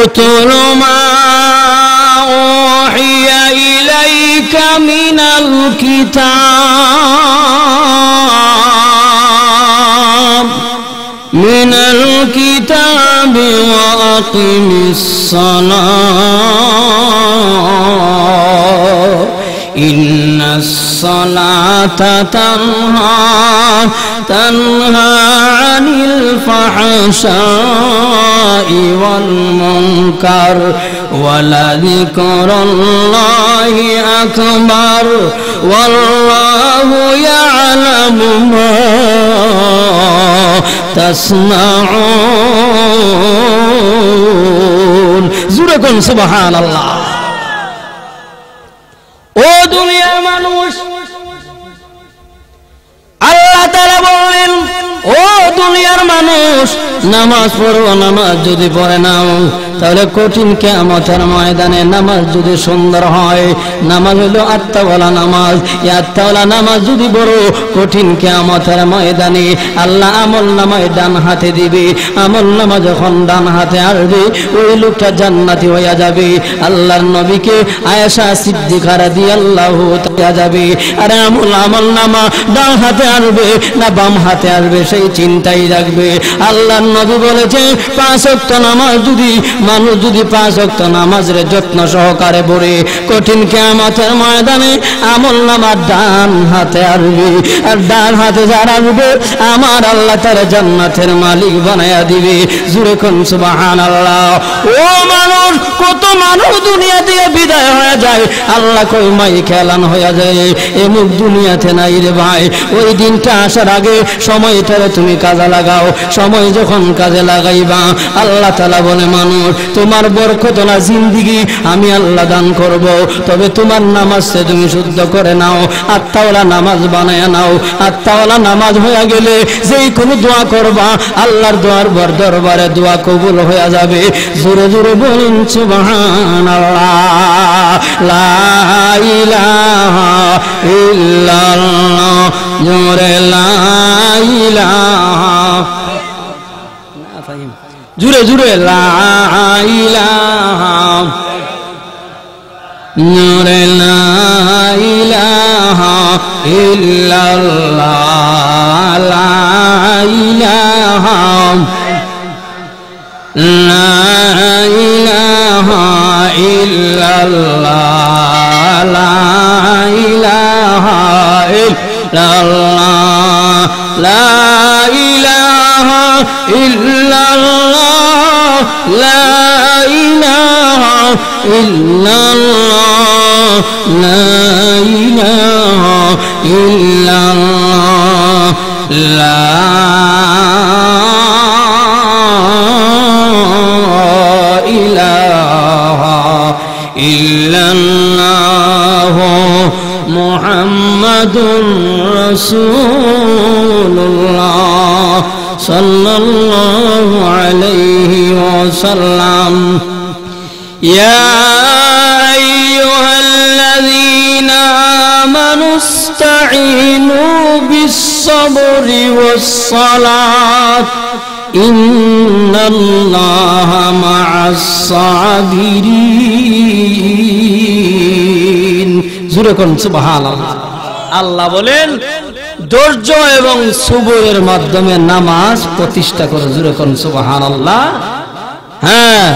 اتل ما أوحي إليك من الكتاب وأقم الصلاة إن الصلاة تنهى عن الفحشاء والمنكر ولذكر الله أكبر والله يعلم ما تسمعون. زوركم سبحان الله. ও দুনিয়ার মানুষ, নামাজ পড়ো, নামাজ যদি পড়ে নাও তাহলে কঠিন কিয়ামতের ময়দানে নামাজ যদি সুন্দর হয়, নামাজ হলো আত্মাওয়ালা নামাজ, এই আত্মাওয়ালা নামাজ যদি পড়ো কঠিন কিয়ামতের ময়দানে আল্লাহ আমল নামায় ডান হাতে দিবে। আমল নামা যখন ডান হাতে আসবে ওই লোকটা জান্নাতি হইয়া যাবে। আল্লাহর নবীকে আয়েশা সিদ্দিকা রাদিয়াল্লাহু তাআলা যাবে। আর আমল নামা ডান হাতে আসবে না বাম হাতে আসবে সেই চিন্তাই রাখবে। আল্লাহর নবী বলেছে 5 ওয়াক্ত নামাজ যদি মানুষ যদি 5 ওয়াক্ত নামাজের যত্ন সহকারে পড়ে কঠিন কিয়ামতের ময়দানে আমল নামা ডান হাতে আসবে। আর ডান হাতে যারা আসবে আমার আল্লাহ তার জান্নাতের মালিক বানায়া দিবে। জোরে কোন সুবহানাল্লাহ। ও মানুষ, কত মানুষ দুনিয়া থেকে বিদায় হয়ে যায়, আল্লাহ কই মাই খেলান হয়ে যায়, এমুক দুনিয়াতে নাই রে ভাই। ওই দিনটা আসার আগে সময়টারে তুমি কাজে লাগাও। সময় যখন কাজে লাগাইবা আল্লাহ তাআলা বলে মানুষ তোমার বরকতওয়ালা জিন্দেগি আমি আল্লাহ দান করব, তবে তোমার নামাজে তুমি শুদ্ধ করে নাও, আত্মাওয়ালা নামাজ বানায়া নাও। আত্মাওয়ালা নামাজ হয়ে গেলে যেই কোনো দোয়া করবা আল্লাহর দরবারে দোয়া কবুল হয়ে যাবে। জোরে জোরে বলুন সুবহানাল্লাহ। লা ইলাহা ইল্লাল্লাহ, জোরে লা ইলাহা, জোরে জোরে লা ইলাহা, জোরে লা ইলাহা ইল্লাল্লাহ, লা ইলাহা, লা ইলাহা ইল্লাল্লাহ, লা ইলাহা ইল্লাল্লাহ, লা ইলাহা ইল্লাল্লাহ, লা ইলাহা ইল্লাল্লাহ, লা ইলাহা ইল্লাল্লাহ, লা ইল্লাল্লাহ মুহাম্মাদুর রাসূলুল্লাহ সাল্লাল্লাহু আলাইহি ওয়াসাল্লাম। ইয়া আইয়ুহাল্লাযীনা আমানু ইসতাঈনু বিস-সাবরি ওয়াস-সালাত ইন্নাল্লাহা মা'আস-সাবিরিন। জোরে কোন সুবহানাল্লাহ। আল্লাহ বলেন ধৈর্য এবং সবরের মাধ্যমে নামাজ প্রতিষ্ঠা করো। জোরে কোন সুবহানাল্লাহ। হ্যাঁ,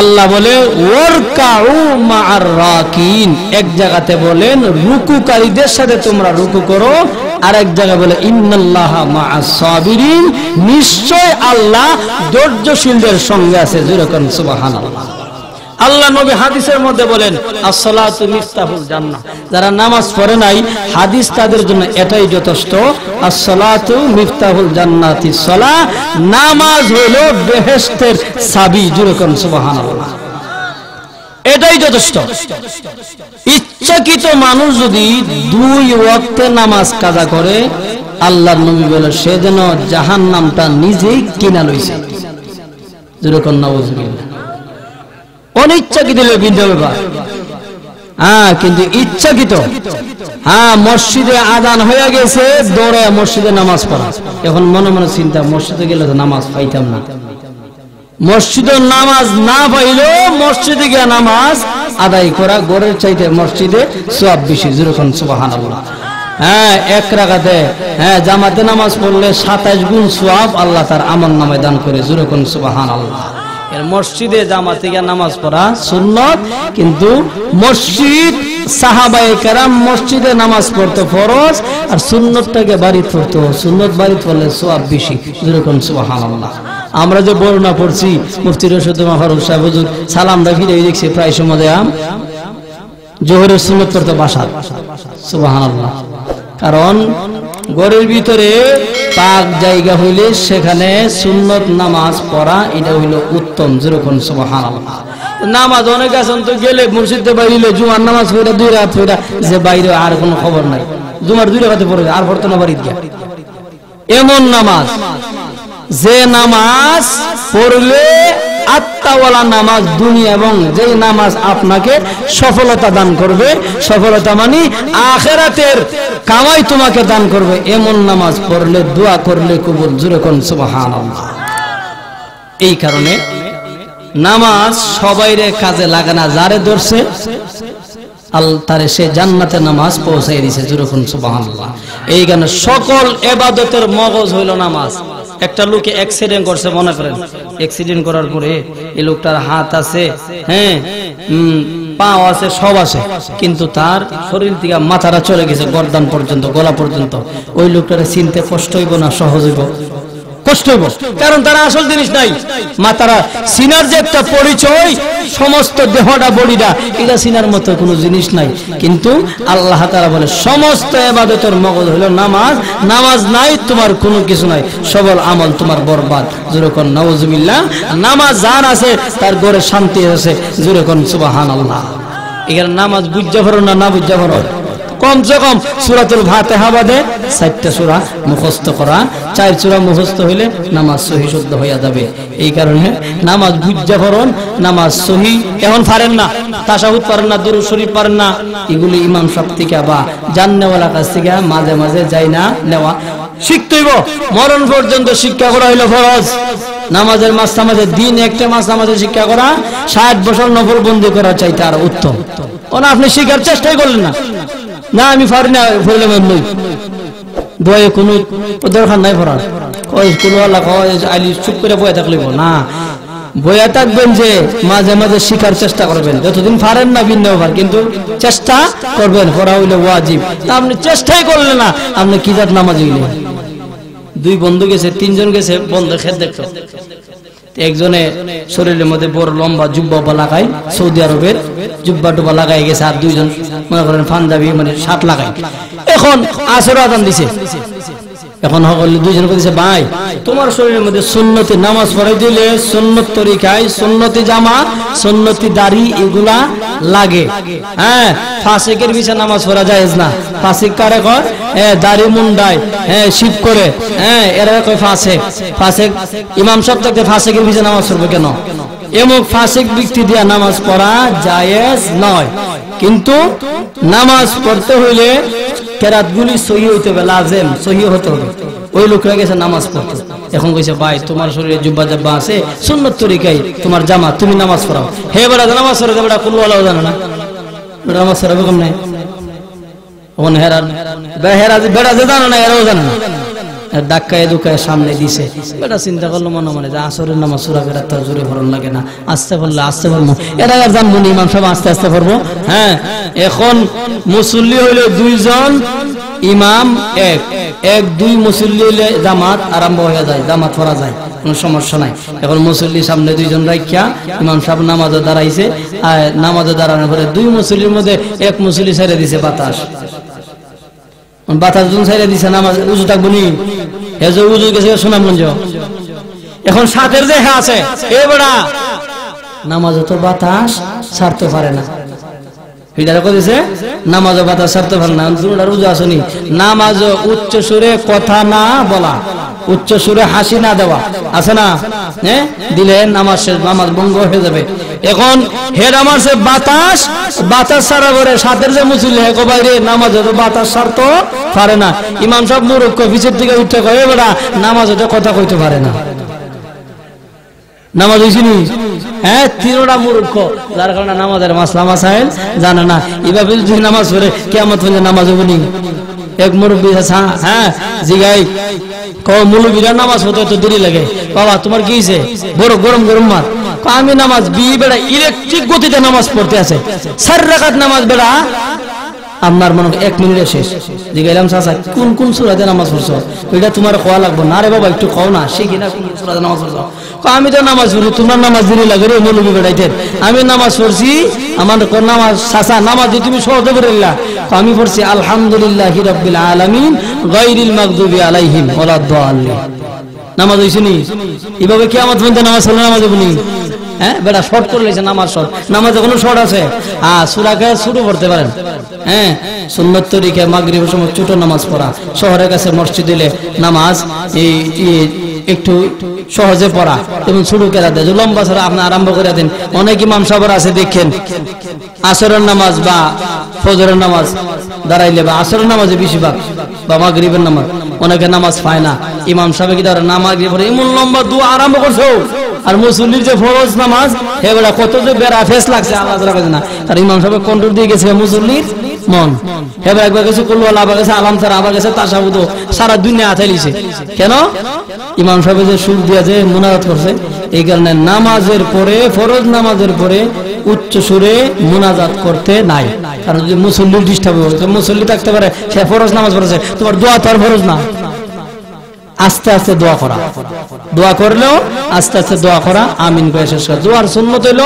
আল্লাহ বলে ওয়ারকাউ মা'আর রাকিন, এক জায়গাতে বলেন রুকুকারীদের সাথে তোমরা রুকু করো, আর এক জায়গায় বলে ইন্নাল্লাহা মা'আস-সাবিরিন, নিশ্চয় আল্লাহ ধৈর্যশীলদের সঙ্গে আছে। জোরে কোন সুবহানাল্লাহ। আল্লাহ নবী হাদিসের মধ্যে বলেন as-সালাতু মিফতাহুল জান্নাহ, যারা নামাজ পড়ে নাই হাদিস তাদের জন্য এটাই যথেষ্ট। as-সালাতু মিফতাহুল জান্নাতি, সালাহ নামাজ হলো বেহেশতের চাবি। জোরে কোন সুবহানাল্লাহ। এটাই যথেষ্ট। ইচ্ছাকৃত মানুষ যদি 2 ওয়াক্তে নামাজ কাজা করে আল্লাহর নবী বলে সে যেন জাহান্নামটা নিজেই কিনা লইছে। জোরে কোন নাউযুবিল্লাহ। অনিচ্ছাকৃত ভিন্ন ব্যাপার। হ্যাঁ, কিন্তু ইচ্ছাকৃত, হ্যাঁ, মসজিদে আযান হয়ে গেছে দৌড়ে মসজিদে নামাজ পড়া। এখন মনে মনে চিন্তা মসজিদে গেলে তো নামাজ পাইতাম না, মসজিদে নামাজ না পাইলেও মসজিদে গিয়ে নামাজ আদায় করা গড়ের চাইতে মসজিদে সওয়াব বেশি। যেরকম সুবহানাল্লাহ। হ্যাঁ, এক রাকাতে জামাতে নামাজ পড়লে 27 গুণ সওয়াব আল্লাহ তার আমলনামায় দান করে। যেরকম সুবহানাল্লাহ। মসজিদে জামাতে গিয়ে নামাজ পড়া সুন্নত, কিন্তু মসজিদ সাহাবায়ে কেরাম মসজিদে নামাজ পড়তো ফরজ, আর সুন্নতটাকে বাড়িতে পড়তো। সুন্নত বাড়িতে পড়লে সওয়াব বেশি। যেরকম সুবহানাল্লাহ। আমরা যে বর্ণনা পড়ছি মুফতি রশিদ ফারুক সাহেব হুজুর সালাম রাখিলে দেখছি প্রায় সময় জোহরের সুন্নত পড়তো বাসায়। সুবহানাল্লাহ। কারণ ঘরের ভিতরে পাক জায়গা হইলে সেখানে সুন্নত নামাজ পড়া এটা হইল উত্তম। যেরকম সুবহানাল্লাহ। নামাজ অনেক আছেন তো গেলে মসজিদে বাইরে জুমার নামাজ পড়া 2 রাত পড়া যে বাইরে আর কোনো খবর নাই, জুমার 2 রাতে পড়ে আর পড়তো না বাড়িতে গিয়া, এমন নামাজ। যে নামাজ পড়লে আত্মাওয়ালা নামাজ দুনিয়া এবং যে নামাজ আপনাকে সফলতা দান করবে, সফলতা মানে আখিরাতের কামাই তোমাকে দান করবে, এমন নামাজ পড়লে দোয়া করলে কবুল। জোরে কোন সুবহানাল্লাহ। এই কারণে নামাজ সবাইরে কাজে লাগে না, যারে ধরছে তারে সে জান্নাতে নামাজ পৌঁছাই দিছে। জোরে কোন সুবহানাল্লাহ। এই কারণে সকল ইবাদতের মগজ হইল নামাজ। একটা লোকে অ্যাক্সিডেন্ট করছে, মনে করেন অ্যাক্সিডেন্ট করার পরে এই লোকটার হাত আছে, হ্যাঁ পাও আছে, সব আছে, কিন্তু তার শরীর থেকে মাথাটা চলে গেছে গর্দান পর্যন্ত, গলা পর্যন্ত। ওই লোকটারে চিনতে কষ্ট হইব না সহজ হইব? কষ্ট হইব, কারণ তারা আসল জিনিস নাই। মাতারা সিনার যে একটা পরিচয়, সমস্ত দেহটা বডিটা, এটা সিনার মতো কোনো জিনিস নাই। কিন্তু আল্লাহ তাআলা বলে সমস্ত ইবাদতের মগজ হলো নামাজ। নামাজ নাই তোমার কোনো কিছু নাই, সবল আমল তোমার বরবাদ। জোরে কোন নাউজুবিল্লাহ। নামাজ যার আছে তার ঘরে শান্তি আছে। জোরে কোন সুবহানাল্লাহ। এখানে নামাজ বুঝা ভরো না বুঝা ভরো, কমসে কম সূরাতুল ফাতিহা বাদে 4টা সূরা মুখস্থ করা, 4 সূরা মুখস্থ হইলে নামাজ সহি শুদ্ধ হইয়া যাবে। এই কারণে নামাজ বুঝা পড়ুন, নামাজ সহি। এখন পারেন না, তাশাহুদ পারেন না, দুরূদ শরীফ পারেন না, এগুলি ইমাম সাহেব থেকে বা জাননেওয়ালা কাছ থেকে মাঝে মাঝে যাই না নেওয়া শিখতে হইব। মরণ পর্যন্ত শিক্ষা করা হইল ফরজ। নামাজের মাঝে দিন একটা মাঝে শিক্ষা করা 60 বছর নফল বন্দী করা চাইতে আর উত্তম। ওনা আপনি শিখার চেষ্টাই করলেন না, না আমি পারি না, পড়লাম এমনি বয়ে কোনো দরকার নাই পড়ার। কোনো আল্লাহ আইলি চুপ করে বয়ে থাকলিব না, বয়ে থাকবেন যে মাঝে মাঝে শিখার চেষ্টা করবেন। যতদিন পারেন না ভিন্ন ব্যাপার, কিন্তু চেষ্টা করবেন। পড়া হইলে ওয়াজিব, তা আপনি চেষ্টাই করলেন না, আপনি কি জাত নামাজ হইলেন? 2 বন্ধু গেছে, 3 জন গেছে, বন্ধু খেত দেখতো। একজনে শরীরের মধ্যে বড় লম্বা জুব্বা লাগাই, সৌদি আরবের জুব্বা টুব্বা লাগাই গেছে, আর 2 জন মনে করেন পাঞ্জাবি মানে শার্ট লাগাই। এখন আসর আযান দিছে, এখন সকলে 2 জন কইছে ভাই তোমার শরীরের মধ্যে সুন্নতি নামাজ পড়াই দিলে সুন্নত তরিকায়, সুন্নতি জামা, সুন্নতি দাড়ি এগুলা লাগে। হ্যাঁ, ফাসিকের পিছে নামাজ পড়া জায়েজ না। ফাসিক কারে কয়? দাড়ি মুন্ডায়, শিব করে, এরা কয় ফাসিক। ফাসিক ইমাম সাহেব থেকে ফাসিকের পিছে নামাজ পড়বে কেন? এমন ফাসিক ব্যক্তি দিয়া নামাজ পড়া জায়েজ নয়। কিন্তু নামাজ পড়তে হইলে কেরাতগুলি সহি হইতে হবে, লাজেম সহি হতে হবে। ওই লোকরা গেছে নামাজ পড়তে, এখন কইছে ভাই তোমার শরীরে জুব্বা জাব্বা আছে, সুন্নত তরিকায় তোমার জামা, তুমি নামাজ পড়াও। হে বেটা নামাজ পড়াতে বেটা কুল ওয়ালাও জানে না, বেটা নামাজ পড়াবে কেমন নাই? ওন হেরার বেহেরা বেটা যে জানে না এরাও জানে না, ডাক্কায় দুকায় সামনে দিছে। বেটা চিন্তা করলো মনে মনে যে আসরের নামাজ সূরা বেরা তো জোরে পড়ন লাগে না, আস্তে পড়লে আস্তে পড়বো। এরা আর জানবো না ইমাম সাহেব আস্তে আস্তে পড়বো। হ্যাঁ, এখন মুসল্লি হইলো 2 জন, ইমাম 1 2 মুসল্লি হইলে জামাত আরম্ভ হয়ে যায়, জামাত পড়া যায়, কোনো সমস্যা নাই। এখন মুসল্লি সামনে 2 জন রাখিয়া ইমাম সাহেব নামাজে দাঁড়াইছে, আর নামাজে দাঁড়ানোর পরে 2 মুসল্লির মধ্যে 1 মুসল্লি ছেড়ে দিছে বাতাস। বাতাস জন ছেড়ে দিছে, নামাজ উজু থাকবো নি? উজু গেছে সুনামগঞ্জ। এখন সাথের যে আছে এ বেড়া নামাজে তো বাতাস ছাড়তে পারে না, নামাজ বাতাস ছাড়তে পারে না। রোজা আসনি, নামাজ উচ্চ সুরে কথা না বলা, উচ্চ সুরে হাসি না দেওয়া আছে না, দিলে নামাজ শেষ, নামাজ ভঙ্গ হয়ে যাবে। এখন হের আমার সে বাতাস ছাড়া করে সাথের যে মুসল্লি হে বাইরে নামাজে তো বাতাস ছাড়তে পারে না। ইমাম সাহেব মুরুক্ষ পিছের দিকে উঠতে কয়ে বেড়া নামাজে তো কথা কইতে পারে না, নামাজ হইছিনি? হ্যাঁ, 3টা মূর্খ, যার কারণে নামাজের মাসলা মাসাইল জানে না। এভাবে যদি নামাজ পড়ে কিয়ামত পর্যন্ত নামাজ হবে নি? এক মুরব্বী হ্যাঁ জিগাই মুলুবিরা নামাজ পড়তে তো দেরি লাগে, বাবা তোমার কি হয়েছে? বড় গরম গরম মার। আমি নামাজ বেড়া ইলেকট্রিক গতিতে নামাজ পড়তে আছে, 4 রাকাত নামাজ বেড়া আপনার মনে 1 মিনিটে শেষ। জিগাইলাম চাচা কোন কোন সূরাতে নামাজ পড়ছো? এটা তোমার কোয়া লাগবে না রে বাবা, একটু কও না, সে কিনা কোন সূরাতে নামাজ পড়ছো? আমি তো নামাজ পড়ি, তোমার নামাজ দেরি লাগে রে মৌলবি বেড়াইতে। আমি নামাজ পড়ছি, আমার নামাজ চাচা নামাজ তুমি সহজে পড়িলা। আমি পড়ছি আলহামদুলিল্লাহি রাব্বিল আলামিন গায়রিল মাগদুবি আলাইহিম ওয়ালাদ-দাল্লিন। নামাজ হইছে নি? এভাবে কিয়ামত পর্যন্ত নামাজ পড়লে নামাজ হবে নি? হ্যাঁ বেটা শর্ট করে লেছে নামাজ, শর্ট নামাজে কোনো শর্ট আছে? সূরাকে ছোট পড়তে পারেন। হ্যাঁ, সুন্নত তরিকায় মাগরিবের সময় ছোট নামাজ পড়া, শহরের কাছে মসজিদ দিলে নামাজ এই একটু সহজে পড়া এবং শুরু করে দেয়, লম্বা ছড়া আপনি আরম্ভ করে দেন। অনেক ইমাম সাহেব আছে দেখেন আসরের নামাজ বা ফজরের নামাজ দাঁড়াইলে বা আসরের নামাজে বেশিরভাগ বা মাগরিবের নামাজ অনেকে নামাজ পায় না, ইমাম সাহেব কি ধরে নামাজ এমন লম্বা দোয়া আরম্ভ করছো, আর মুসল্লির যে ফরজ নামাজ এগুলা কত যে বেড়া ফেস লাগছে আল্লাহ তাআলা কাছে না, আর ইমাম সাহেব কন্ট্রোল দিয়ে গেছে মুসল্লির মন। এবার একবার গেছে কুল ওয়ালা, আবার গেছে আলাম ছাড়া, আবার গেছে তাশাহুদ, সারা দুনিয়া আথাইলিছে। কেন? ইমাম সাহেব যে সুর দিয়ে যে মুনাজাত করছে, এই কারণে নামাজের পরে ফরজ নামাজের পরে উচ্চ সুরে মুনাজাত করতে নাই, কারণ যদি মুসল্লির ডিস্টার্ব হবে, মুসল্লি থাকতে পারে সে ফরজ নামাজ পড়েছে, তোমার দোয়া তো আর ফরজ না। আস্তে আস্তে দোয়া করা, দোয়া করলেও আস্তে আস্তে দোয়া করা, আমিন বলে শেষ করা। দোয়ার সুন্নত হইল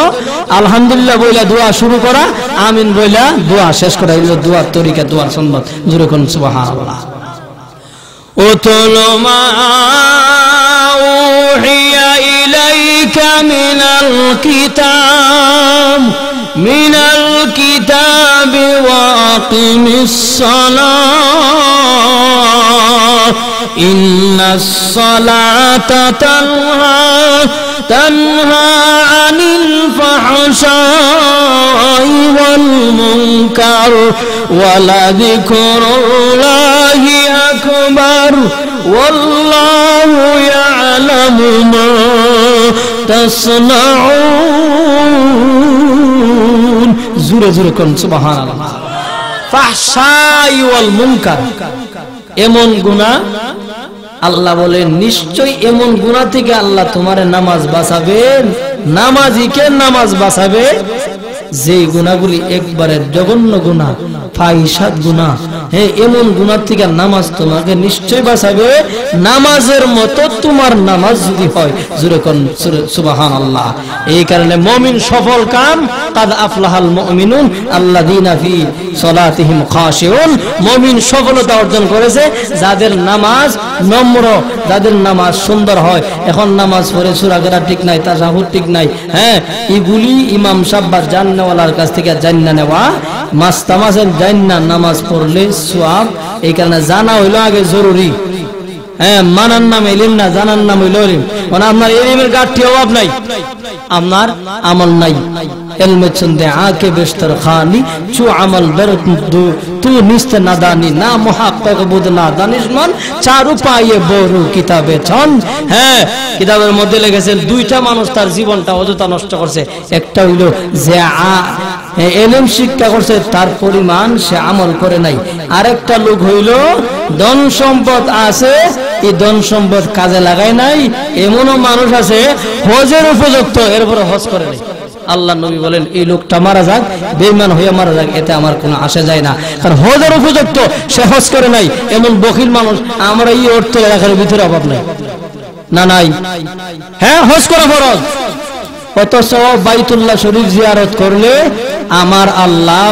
আলহামদুলিল্লাহ বইলা দোয়া শুরু করা, আমিন বইলা দোয়া শেষ করা, হইল দোয়ার তরিকা, দোয়ার সুন্নত। জোরে কোন সুবহানাল্লাহ। উতলু মা উহিয়া ইলাইকা মিনাল কিতাবি ওয়া আকিমিস সালাহ ইন্নাস সালাতা তানহা আনিল ফাহশাই ওয়াল মুনকার ওয়া লাযিকরুল্লাহি আকবার ওয়াল্লাহু ইয়ালামু মা তাসনাউন। জোরে জোরে কোন সুবহানাল্লাহ। ফাহশাই ওয়াল মুনকার, এমন গুনাহ আল্লাহ বলেন নিশ্চয় এমন গুনাহ থেকে আল্লাহ তোমার নামাজ বাঁচাবেন, নামাজিকে নামাজ বাঁচাবে যে গুনাহগুলি একবারে জঘন্য গুনাহ, ফাহিশাত গুনাহ, হ্যাঁ এমন গুনাহ থেকে নামাজ তোমাকে নিশ্চয় বাঁচাবে, নামাজের মতো তোমার নামাজ যদি হয়। জোরে কোন সুবহানাল্লাহ। এই কারণে মুমিন সফল কাম, কাদ আফলাহাল মুমিনুন আল্লাযীনা ফি সালাতিহিম খাশিউন। মুমিন সফলতা অর্জন করেছে যাদের নামাজ নম্র, যাদের নামাজ সুন্দর হয়। এখন নামাজ পড়ে সূরা কেরা ঠিক নাই, তাশাহুদ ঠিক নাই, হ্যাঁ এগুলি ইমাম সাহেব বা জান্নাওয়ালার কাছ থেকে জান্না নেওয়া, মাস্তামাজের জান্না নামাজ পড়লে সওয়াব। এই কারণে জানা হইলো আগে জরুরি, হ্যাঁ মানার নাম ইলম না, জানার নাম হইলো ইলম। মানে আপনার ইলমের গাঠি অভাব নাই, আপনার আমল নাই। ইলম চন্দে আকে বেশতর খানি চু আমল দরদ তু নিস্ত নাদানি না মুহাক্কিক বুদ না দানিশমান চারু পায়ে বড় কিতাবে ছন। হ্যাঁ কিতাবের মধ্যে লেগেছে দুইটা মানুষ তার জীবনটা অযথা নষ্ট করছে। একটা হইল যে ইলম শিক্ষা করছে তার পরিমাণ সে আমল করে নাই, আরেকটা লোক হইল ধন সম্পদ আছে, এই ধন সম্পদ কাজে লাগায় নাই। এমনও মানুষ আছে হজের উপযুক্ত এরপরে হজ করে নাই। আল্লাহ নবী বলেন এই লোকটা মারা যাক, বেঈমান হয়ে মারা যাক, এতে আমার কোনো আসে যায় না, কারণ হজের উপযুক্ত সে হজ করে নাই। এমন বখিল মানুষ আমরা এই অর্থ এলাকার ভিতরে অভাব নাই, না নাই, হ্যাঁ হজ করা ফরজ। অথচ বাইতুল্লাহ শরীফ জিয়ারত করলে আমার আল্লাহ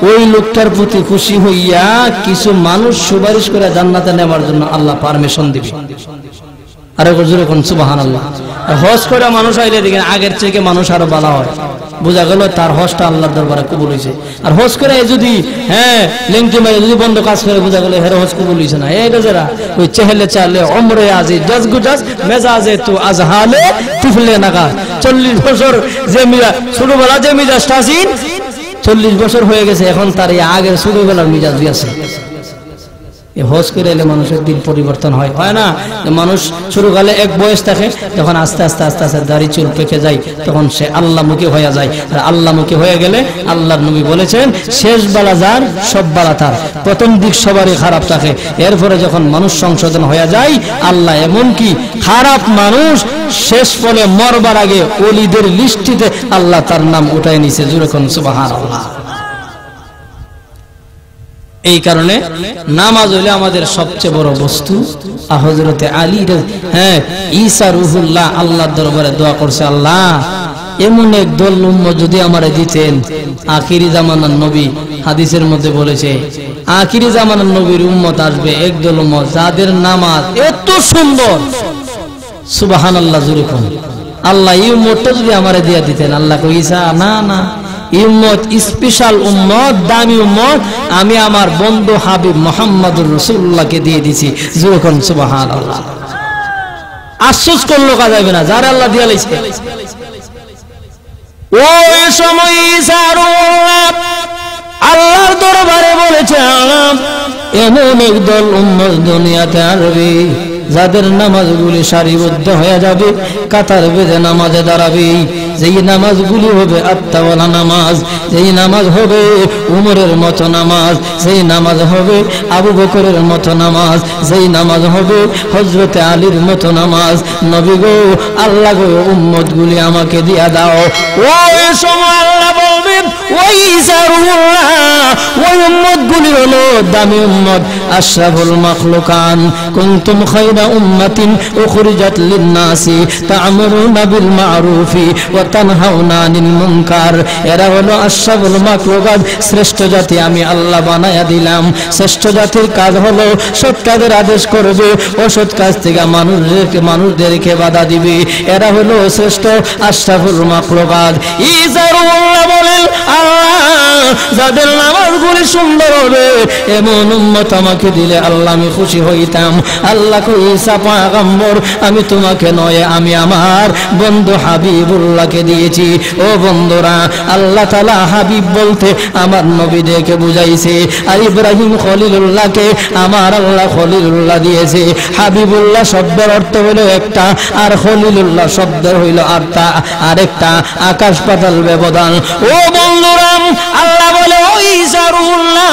ওই লোকটার প্রতি খুশি হইয়া কিছু মানুষ সুপারিশ করে জান্নাতে নেওয়ার জন্য আল্লাহ পারমিশন দিবে। আরে হুজুরে কোন সুবহানাল্লাহ। হজ করে মানুষ আইলে দেখেন আগের থেকে মানুষ আরো ভালো হয়, বোঝা গেল তার হজটা আল্লাহর দরবারে কবুল হয়েছে। আর হজ করে যদি হ্যাঁ লিংটি মারে যদি বন্ধ কাজ করে, বোঝা গেল হের হজ কবুল হয়েছে না। এই যারা ওই চেহেলে চালে ওমরে আজি দশ গুজাস মেজাজে তু আজহালে তিফলে নাগা। 40 বছর যে মিজাজ ছোটবেলা যে মিজাজটা আছেন 40 বছর হয়ে গেছে, এখন তার এই আগের ছোটবেলার মিজাজ আছে। এই হজ করে এলে মানুষের দিন পরিবর্তন হয়, হয় না? মানুষ শুরুকালে এক বয়স থাকে, যখন আস্তে আস্তে আস্তে আস্তে দাড়ি চুল পেকে যায় তখন সে আল্লাহমুখী হয়ে যায়। আর আল্লাহমুখী হয়ে গেলে আল্লাহর নবী বলেছেন শেষ বেলা যার সব বেলা তার। প্রথম দিক সবারই খারাপ থাকে, এরপরে যখন মানুষ সংশোধন হয়ে যায় আল্লাহ এমনকি খারাপ মানুষ শেষ ফলে মরবার আগে ওলিদের লিস্টিতে আল্লাহ তার নাম উঠায় নিছে। জোরে কোন সুবহানাল্লাহ। এই কারণে নামাজ হইলে আমাদের সবচেয়ে বড় বস্তু। হযরতে আলী হ্যাঁ ঈসা রূহুল্লাহ আল্লাহর দরবারে দোয়া করছে, আল্লাহ এমন এক দল উম্মত যদি আমারে দিতেন। আখিরি জামানার নবী হাদিসের মধ্যে বলেছে আখিরি জামানার নবীর উম্মত আসবে একদল উম্মত যাদের নামাজ এত সুন্দর। সুবহানাল্লাহ। জোরে কোন আল্লাহ এই উম্মতটা যদি আমারে দিয়া দিতেন। আল্লাহ কই ঈসা না না, উম্মত স্পেশাল উম্মত, দামি উম্মত আমি আমার বন্ধু হাবিব মুহাম্মদুর রাসূলুল্লাহকে দিয়ে দিয়েছি। যখন সুবহানাল্লাহ আফসোস করলো কাজ যাবে না, যারা আল্লাহ দিয়া লাইছে। ওই সময় ঈসা আল্লাহর দরবারে বলেছে, এমন একদল উম্মত দুনিয়াতে আসবে যাদের নামাজগুলি সারিবদ্ধ হয়ে যাবে, কাতার বেঁধে নামাজে দাঁড়াবে। যেই নামাজগুলি হবে আত্মাওয়ালা নামাজ, যেই নামাজ হবে উমরের মতো নামাজ, যেই নামাজ হবে আবু বকরের মতো নামাজ, যেই নামাজ হবে হযরতে আলীর মতো নামাজ। নবী গো, আল্লাহ গো, উম্মতগুলি আমাকে দিয়া দাও। ওই সময় আল্লাহ বলবেন, ওই ঈসা রূহুল্লাহ, ওই উম্মতগুলি হলো দামি উম্মত, আশরাফুল মাখলুকান। কুনতুম খায়রা উম্মাতিন উখরিজাত লিন-নাসি তা'মুরুনা বিল মা'রুফি ওয়া তানহাউনা আনিল মুনকার। এরা হলো আশরাফুল মাখলুকাত, শ্রেষ্ঠ জাতি আমি আল্লাহ বানায়া দিলাম। শ্রেষ্ঠ জাতির কাজ হলো সৎ কাজের আদেশ করবে, অসৎ কাজ থেকে মানুষদেরকে বাধা দিবে। এরা হলো শ্রেষ্ঠ আশরাফুল মাখলুকাত। ঈসা রূহুল্লাহ বলেন, আল্লাহ যাদের নামাজগুলি সুন্দর হবে এমন উম্মত আমাকে দিলে আল্লাহ আমি খুশি হইতাম। আল্লাহ কই, ঈসা পয়গম্বর আমি তোমাকে নয়, আমি আমার বন্ধু হাবিবুল্লাহকে দিয়েছি। ও বন্ধুরা, আল্লাহ তাআলা হাবিব বলতে আমার নবীদেরকে বুঝাইছে, আর ইব্রাহিম খলিলুল্লাহকে আমার আল্লাহ খলিলুল্লাহ দিয়েছে। হাবিবুল্লাহ শব্দের অর্থ হলো একটা, আর খলিলুল্লাহ শব্দের হইল আরেকটা, আকাশ পাতাল ব্যবধান। ও বন্ধুরা, আল্লাহ বলে, ও ঈসা রূহুল্লাহ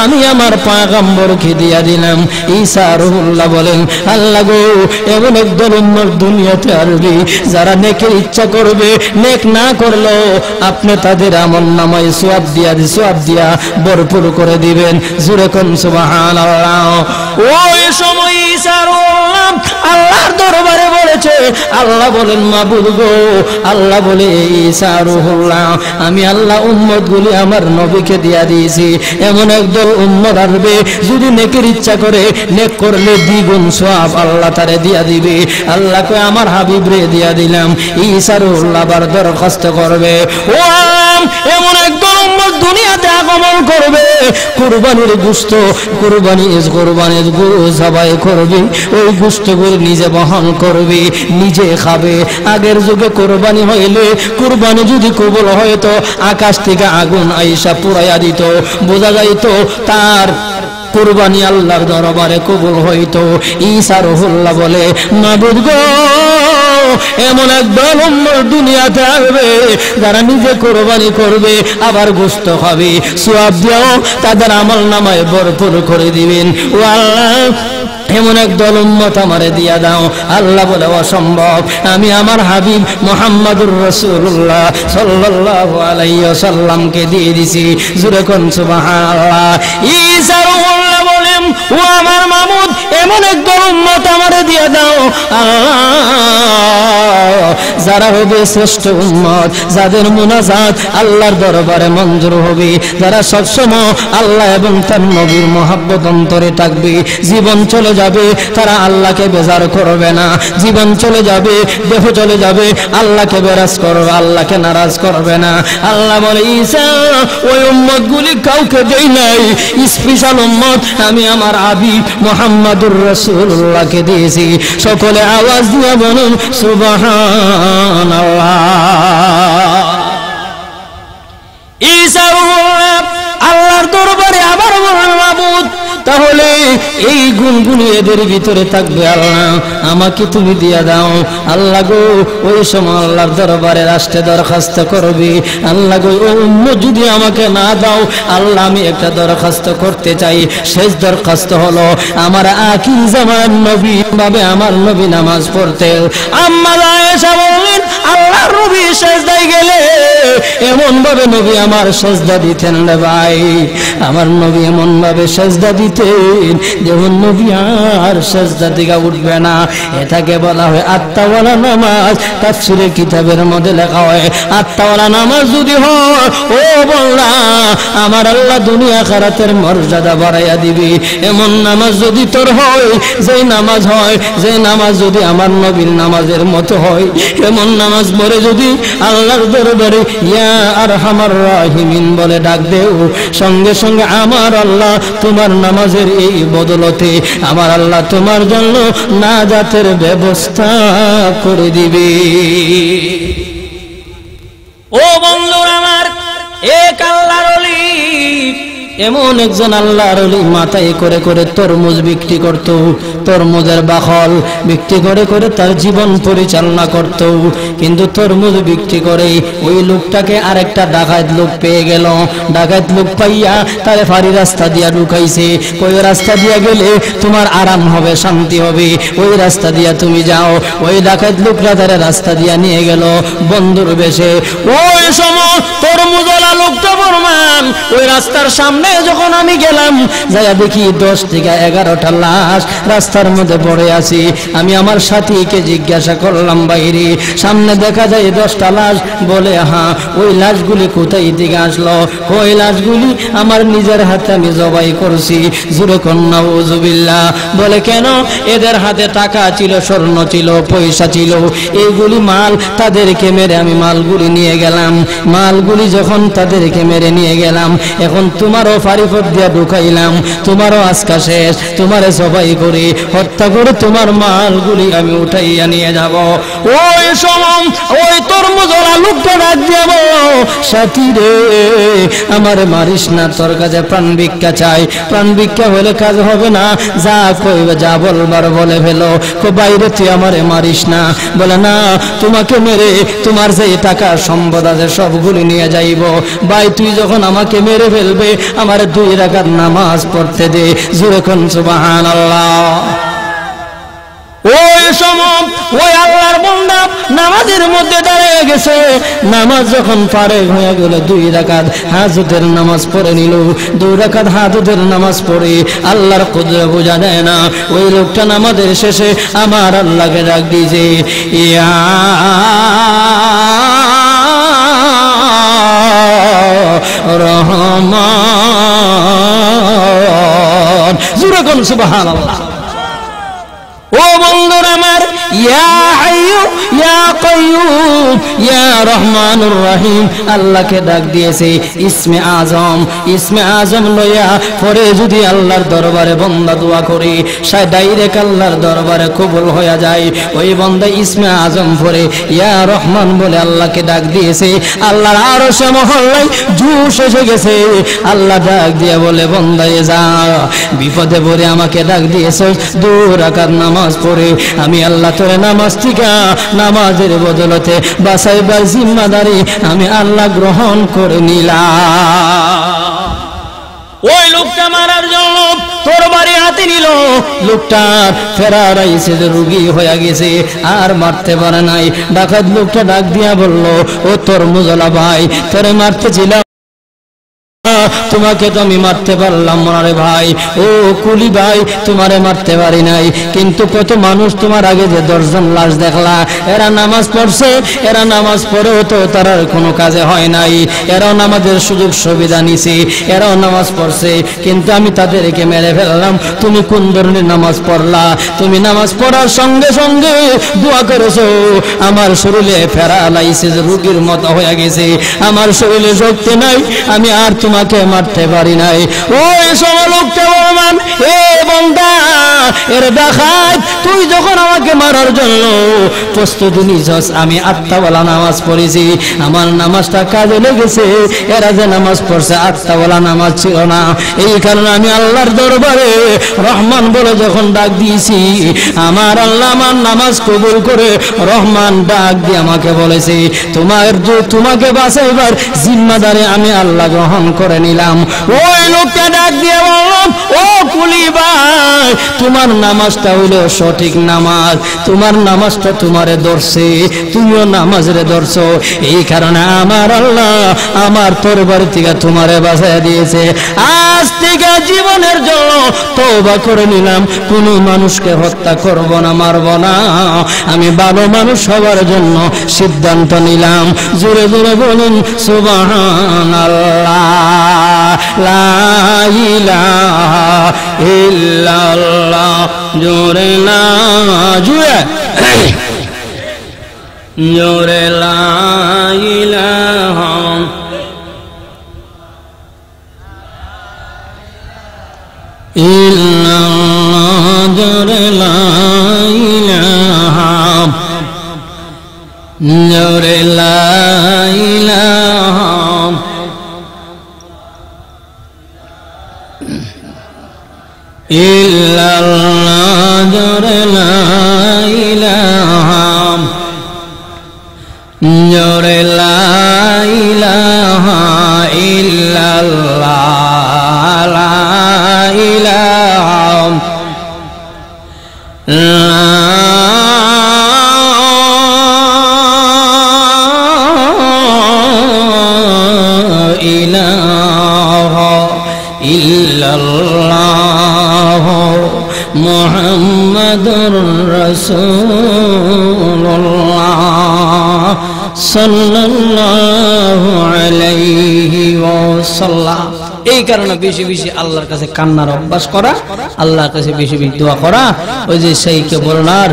আমি আমার পয়গম্বরকে দিয়া দিলাম। ঈসা রূহুল্লাহ বলেন, আল্লাহ গো, এমন একদল উম্মত দুনিয়াতে আসবে যারা নেকের ইচ্ছা করবে, নেক না করলো আপনি তাদের আমলনামায় সওয়াব দিয়া ভরপুর করে দিবেন। জোরে কোন সুবহানাল্লাহ। ওই সময় ঈসা রূহুল্লাহ আল্লাহর দরবারে বলেছে, আল্লাহ বলেন, মাবুদ গো, আল্লাহ বলে, ঈসা রূহুল্লাহ আমি আল্লাহ উম্মতগুলি আমার নবীকে দিয়া দিয়েছি। এমন একদল উম্মত আসবে যদি নেকের ইচ্ছা করে, নেক করলে দ্বিগুণ সওয়াব আল্লাহ তারে দিয়া দিবে। আল্লাহ কয়, আমার হাবিব রে দিয়া দিলাম। ঈসা রূহুল্লাহ আবার দরখাস্ত করবে, ও এমন একদল উম্মত দুনিয়াতে আগমন করবে, কুরবানির গোশত কুরবানির জবাই করবে, ওই গোশতগুলো নিজে বহন করবে, নিজে খাবে। আগের যুগে কুরবানি হইলে, কুরবানি যদি কবুল হয়তো আকাশ থেকে আগুন আইসা পুরাইয়া দিত, বোঝা যাইত তার কুরবানি আল্লাহর দরবারে কবুল হইতো। ঈসা রূহুল্লাহ বলে, মাবুদ গো, এমন একদল উম্মত দুনিয়াতে আসবে যারা নিজে কুরবানি করবে, আবার গোশত খাবে, সওয়াব দিয়েও তাদের আমলনামায় ভরপুর করে দিবেন। ও আল্লাহ, এমন একদল উম্মত আমারে দিয়া দাও। আল্লাহ বলে, অসম্ভব, আমি আমার হাবিব মুহাম্মদুর রাসূলুল্লাহ সাল্লাল্লাহু আলাইহি ওয়াসাল্লামকে দিয়ে দিছি। জোরে কোন সুবহানাল্লাহ। ঈসা রূহুল্লাহ বলেন, ও আমার মাবুদ, এমন একদল উম্মত আমারে দিয়া দাও যারা হবে শ্রেষ্ঠ উম্মত, যাদের মুনাজাত আল্লাহর দরবারে মঞ্জুর হবে, যারা সবসময় আল্লাহ এবং তার নবীর মহব্বত অন্তরে থাকবে। জীবন চলে যাবে, তারা আল্লাহকে বেজার করবে না। জীবন চলে যাবে, দেহ চলে যাবে, আল্লাহকে বেরাজ করবে, আল্লাহকে নারাজ করবে না। আল্লাহ বলে, ঈসা ওই উম্মতগুলি কাউকে দেই নাই, স্পেশাল উম্মত আমি আমার হাবিব মুহাম্মদুর রাসূলুল্লাহকে দিয়েছি। সকলে আওয়াজ দিয়ে বলুন সুবহানাল্লাহ। ঈসা আল্লাহর দরবারে আবার বলেন, মাবুদ তাহলে এই গুণগুলি এদের ভিতরে থাকবে, আল্লাহ আমাকে তুমি দিয়া দাও। আল্লাহ গো, ওই সময় আল্লাহর দরবারে রাষ্ট্রে দরখাস্ত করবে, আল্লাহ গো, ও উম্মত যদি আমাকে না দাও, আল্লাহ আমি একটা দরখাস্ত করতে চাই। শেষ দরখাস্ত হলো, আমার আখির জামান নবী ভাবে আমার নবী নামাজ পড়তেন। আম্মা আয়েশা বললেন, আল্লাহর নবী সিজদায় গেলে এমন ভাবে নবী আমার সিজদা দিতেন রে ভাই, আমার নবী এমন ভাবে সিজদা দিতেন যেমন নবী আর সিজদা থেকে উঠবে না। এটাকে বলা হয় আত্মাওয়ালা নামাজ। তাফসীরে কিতাবের মধ্যে লেখা হয়, আত্মাওয়ালা নামাজ যদি হয়, ও বললা আমার আল্লাহ দুনিয়া আখিরাতের মর্যাদা বাড়াইয়া দিবে। এমন নামাজ যদি তোর হয়, যেই নামাজ হয়, যে নামাজ যদি আমার নবীর নামাজের মতো হয়, এমন নামাজ পড়ে যদি আল্লাহর দরবারে ইয়া আরহামার রাহিমিন বলে ডাক দেও, সঙ্গে সঙ্গে আমার আল্লাহ তোমার নামাজের এই বদলতে আমার আল্লাহ তোমার জন্য নাজাতের ব্যবস্থা করে দিবে। ও বন্ধুরা আমার, এক আল্লাহর ওলি, এমন একজন আল্লাহর ওলি মাথায় করে করে তরমুজ বিক্রি করত, তরমুজের বাকল বিক্রি করে করে তার জীবন পরিচালনা করত। কিন্তু তরমুজ বিক্রি করে ওই লোকটাকে আরেকটা ডাকাত লোক পেয়ে গেল। ডাকাত লোক পাইয়া তারে ফাঁড়ি রাস্তা দিয়া ঢুকাইছে। ওই রাস্তা দিয়া গেলে তোমার আরাম হবে, শান্তি হবে, ওই রাস্তা দিয়া তুমি যাও। ওই ডাকাত লোকরা তারে রাস্তা দিয়া নিয়ে গেল বন্ধুর বেশে। ওই সময় তরমুজওয়ালা লোকটা বলমান ওই রাস্তার সামনে যখন আমি গেলাম, যাইয়া দেখি 10 থেকে 11টা লাশ রাস্তার মধ্যে পড়ে আছে। আমি আমার সাথীকে জিজ্ঞাসা করলাম, বাইরে সামনে দেখা যায় 10টা লাশ। বলে হ্যাঁ, ওই লাশগুলি কোথায় থেকে আসলো? ওই লাশগুলি আমার নিজের হাতে আমি জবাই করছি। জোরে কন্যা উযুবিল্লাহ। বলে কেন? এদের হাতে টাকা ছিল, স্বর্ণ ছিল, পয়সা ছিল, এইগুলি মাল তাদেরকে মেরে আমি মালগুলি নিয়ে গেলাম। মালগুলি যখন তাদেরকে মেরে নিয়ে গেলাম, এখন তোমারও ফারিফত দিয়া ঢুকাইলাম, তোমারও আজকা শেষ, তোমারে সবাই করে হত্যা করে তোমার মালগুলি আমি উঠাইয়া নিয়ে যাব। ওই সময় ওই তরমুজওয়ালা লোকটা ডাক যাব, সাথী রে আমারে মারিস না, তোর কাছে প্রাণ ভিক্ষা চাই। প্রাণ ভিক্ষা হলে কাজ হবে না, যা কইবে যা বলবার বলে ফেলো। বাইরে তুই আমারে মারিস না। বলে না, তোমাকে মেরে তোমার যে টাকা সম্পদ আছে সবগুলি নিয়ে যাইব। ভাই তুই যখন আমাকে মেরে ফেলবে আমার 2 রাকাত নামাজ পড়তে দে। জোরে কোন সুবহানাল্লাহ। ওই সময় ওই আল্লাহর বান্দা নামাজের মধ্যে দাঁড়িয়ে গেছে। নামাজ যখন ফারেগ হয়ে গেল, 2 রাকাত হাজতের নামাজ পড়ে নিল। 2 রাকাত হাজতের নামাজ পড়ে আল্লাহর কুদরত বোঝা যায় না। ওই লোকটা নামাজের শেষে আমার আল্লাহকে ডাক দিয়েছে, ইয়া রহমান। জোরে কোন সুবহানাল্লাহ। ও বন্ধুরা আমার, ইয়া হাইয়ু ইয়া কাইয়ুম ইয়া রহমানুর রহিম আল্লাহকে ডাক দিয়েছে ইসমে আজম। ইসমে আজম লইয়া পরে যদি আল্লাহর দরবারে বান্দা দোয়া করে, সে ডাইরেক্ট আল্লাহর দরবারে কবুল হয়ে যায়। ওই বান্দা ইসমে আজম পরে ইয়া রহমান বলে আল্লাহকে ডাক দিয়েছে। আল্লাহর আরশে মহল্লায় জুস এসে গেছে। আল্লাহ ডাক দিয়ে বলে, বান্দায়ে যা, বিপদে পড়ে আমাকে ডাক দিয়েছ, 2 রাকাত নামাজ পড়ে আমি আল্লাহ তোরে নামাজ থেকে নামাজের বদলতে বাঁচাইবার জিম্মাদারি আমি আল্লাহ গ্রহণ করে নিলাম। ওই লোকটা মারার জন্য তোর বাড়ি হাতে নিল। লোকটা ফেরার আইছে, রোগী হয়ে গেছে, আর মারতে পারে নাই। ডাকাত লোকটা ডাক দিয়া বলল, ও তরমুজওয়ালা ভাই, তোরে মারতেছিলাম, তোমাকে তো আমি মারতে পারলাম না রে ভাই। ও কুলি ভাই, তোমারে মারতে পারি নাই, কিন্তু কত মানুষ তোমার আগে যে 10 জন লাশ দেখলা, এরা নামাজ পড়ছে, এরা নামাজ পড়েও তো তার কোনো কাজে হয় নাই। এরাও নামাজের সুযোগ সুবিধা নিছে, এরাও নামাজ পড়ছে, কিন্তু আমি তাদেরকে মেরে ফেললাম। তুমি কোন ধরনের নামাজ পড়লা? তুমি নামাজ পড়ার সঙ্গে সঙ্গে দোয়া করেছো, আমার শরীরে প্যারালাইসিস রোগীর মতো হয়ে গেছে, আমার শরীরে শক্তি নাই, আমি আর তোমাকে মারতে পারি নাই। ওই সময় লোকটা বললাম, এ বান্দা, এর দেখায় তুই যখন আমাকে মারার জন্য প্রস্তুতি নিছস, আমি আত্মাওয়ালা নামাজ পড়েছি, আমার নামাজটা কাজে লেগেছে। এরা যে নামাজ পড়ছে আত্মাওয়ালা নামাজ ছিল না, এই কারণে আমি আল্লাহর দরবারে রহমান বলে যখন ডাক দিয়েছি, আমার আল্লাহ আমার নামাজ কবুল করে রহমান ডাক দিয়ে আমাকে বলেছে, তোমাকে বাঁচাইবার জিম্মাদারি আমি আল্লাহ গ্রহণ করে নিলাম। ওই লোকটা ডাক দিয়ে বললাম, ও কুলি ভাই, তোমার নামাজটা হইল সঠিক নামাজ, তোমার নামাজটা তোমারে ধরছে, তুমিও নামাজরে ধরছো, এই কারণে আমার আল্লাহ আমার তরবারি থেকে তোমারে বাঁচাইয়া দিয়েছে। আজ থেকে জীবনের জন্য তওবা করে নিলাম, কোনো মানুষকে হত্যা করব না, মারব না, আমি ভালো মানুষ হওয়ার জন্য সিদ্ধান্ত নিলাম। জোরে জোরে বলুন সুবহানাল্লাহ, লা ইলাহা ইল্লাল্লাহ। জোরে না, জোরে জোরে লা ইলাহা জোরে লা ইলাহা ইল্লাল্লাহ জোরে লা ইলাহা জোরে লা ইলাহা ইল্লাল্লাহ লা ইলাহা ইলাহা ইল্লাল্লাহ মুহাম্মাদুর রাসূলুল্লাহ সাল্লাল্লাহু আলাইহি ওয়াসাল্লাম। এই কারণে বেশি বেশি আল্লাহর কাছে কান্নার অভ্যাস করা, আল্লাহর কাছে বেশি বেশি দোয়া করা। ওই যে সেইকে বলনার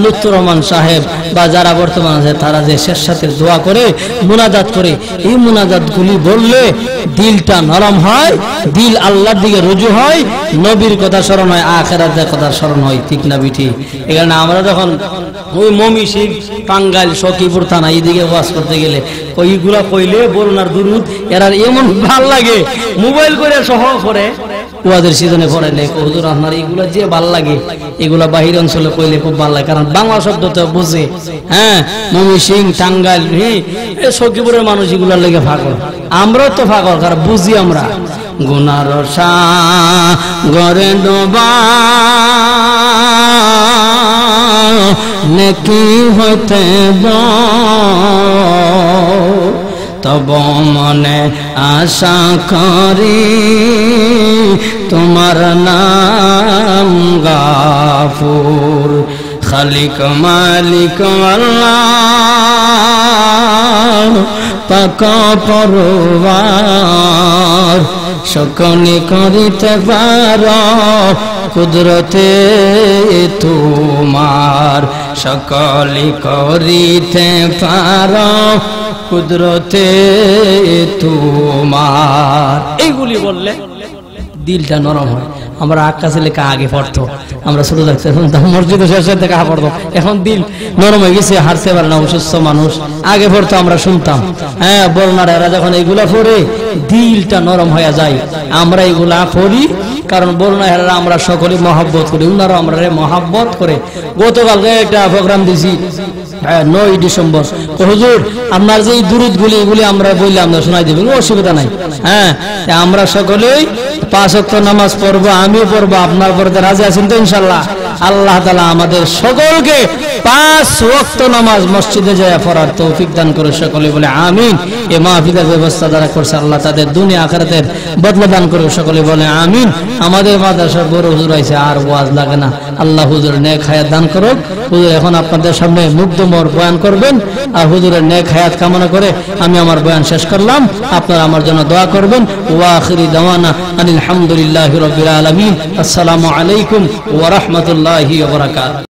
লুৎফুর রহমান সাহেব বা যারা বর্তমান আছে তারা যে শেষ সাথে দোয়া করে মুনাজাত করে, এই মুনাজাত গুলি বললে দিলটা নরম হয়, দিল আল্লাহর দিকে রুজু হয়, নবীর কথা স্মরণ হয়, আখিরাতের কথা স্মরণ হয়। ঠিক না বিঠি? এখানে আমরা যখন ওই মমিশিং টাঙ্গাইল সখীপুর থানা এইদিকে ওয়াজ করতে গেলে ওইগুলা কইলে বলনার দুরুদ এরা এমন ভাল লাগে, মোবাইল করে সহ করে ওয়াদের সিজনে পড়াইলে হুজুর আপনার এইগুলা যে ভাল লাগে, এগুলা বাহির অঞ্চলে কইলে খুব ভাল লাগে, কারণ বাংলা শব্দ তো বুঝে। হ্যাঁ, মমিশিং টাঙ্গাইল সখীপুরের মানুষ এগুলার লেগে পাগল, আমরাও তো পাগল, কারণ বুঝি আমরা। গুনার সাগরে ডোবা নেকি হইতে তব মনে আশা করি তোমার নাম গাফুর খালিক মালিক আল্লাহ পাক পরওয়ার সকলে করিতে পারো কুদরতে তোমার, সকলে করিতে পারো কুদরতে তোমার। এইগুলি বললে দিলটা নরম হয়। আমরা আকাশে লেখা আগে পড়তো, আমরা ছোট থাকতে মসজিদে শেষের থেকে পড়তো, এখন দিল নরম হয়ে গেছে, হারতে পারে না, অসুস্থ মানুষ। আগে পড়তো আমরা শুনতাম, হ্যাঁ বলনার এরা যখন এইগুলা পড়ে দিলটা নরম হয়ে যায়। আমরা এইগুলা পড়ি কারণ বলনা হেরা আমরা সকলে মহব্বত করি, উনারা আমরা মহব্বত করে। গতকালকে একটা প্রোগ্রাম দিছি 9 ডিসেম্বর, হুজুর আপনার যে দুরুদ গুলি এগুলি আমরা বললে আমরা শোনাই দেবেন, অসুবিধা নাই। হ্যাঁ, আমরা সকলেই 5 ওয়াক্ত নামাজ পড়বো, আমিও পড়বো, আপনার পড়তে রাজি আছেন তো ইনশাল্লাহ? আল্লাহ তাআলা আমাদের সকলকে 5 ওয়াক্ত নামাজ মসজিদে যায় পড়ার তৌফিক দান করে, সকলে বলে আমিন। এই মাহফিলের ব্যবস্থা যারা করছে আল্লাহ তাদের দুনিয়া আখিরাতের বদলা দান করে, সকলে বলে আমিন। আমাদের মাদ্রাসার বড় হুজুর আইছে, আর ওয়াজ লাগে না, আল্লাহ হুজুর নেক হায়াত দান করুক। হুজুর এখন আপনাদের সামনে মুগ্ধমর বয়ান করবেন, আর হুজুরের নেক হায়াত কামনা করে আমি আমার বয়ান শেষ করলাম। আপনারা আমার জন্য দোয়া করবেন। ওয়া আখিরি দাওয়ানা আলহামদুলিল্লাহি রাব্বিল আলামিন। আসসালামু আলাইকুম ওয়া রাহমাতুল্লাহি ওয়া বারাকাতুহু।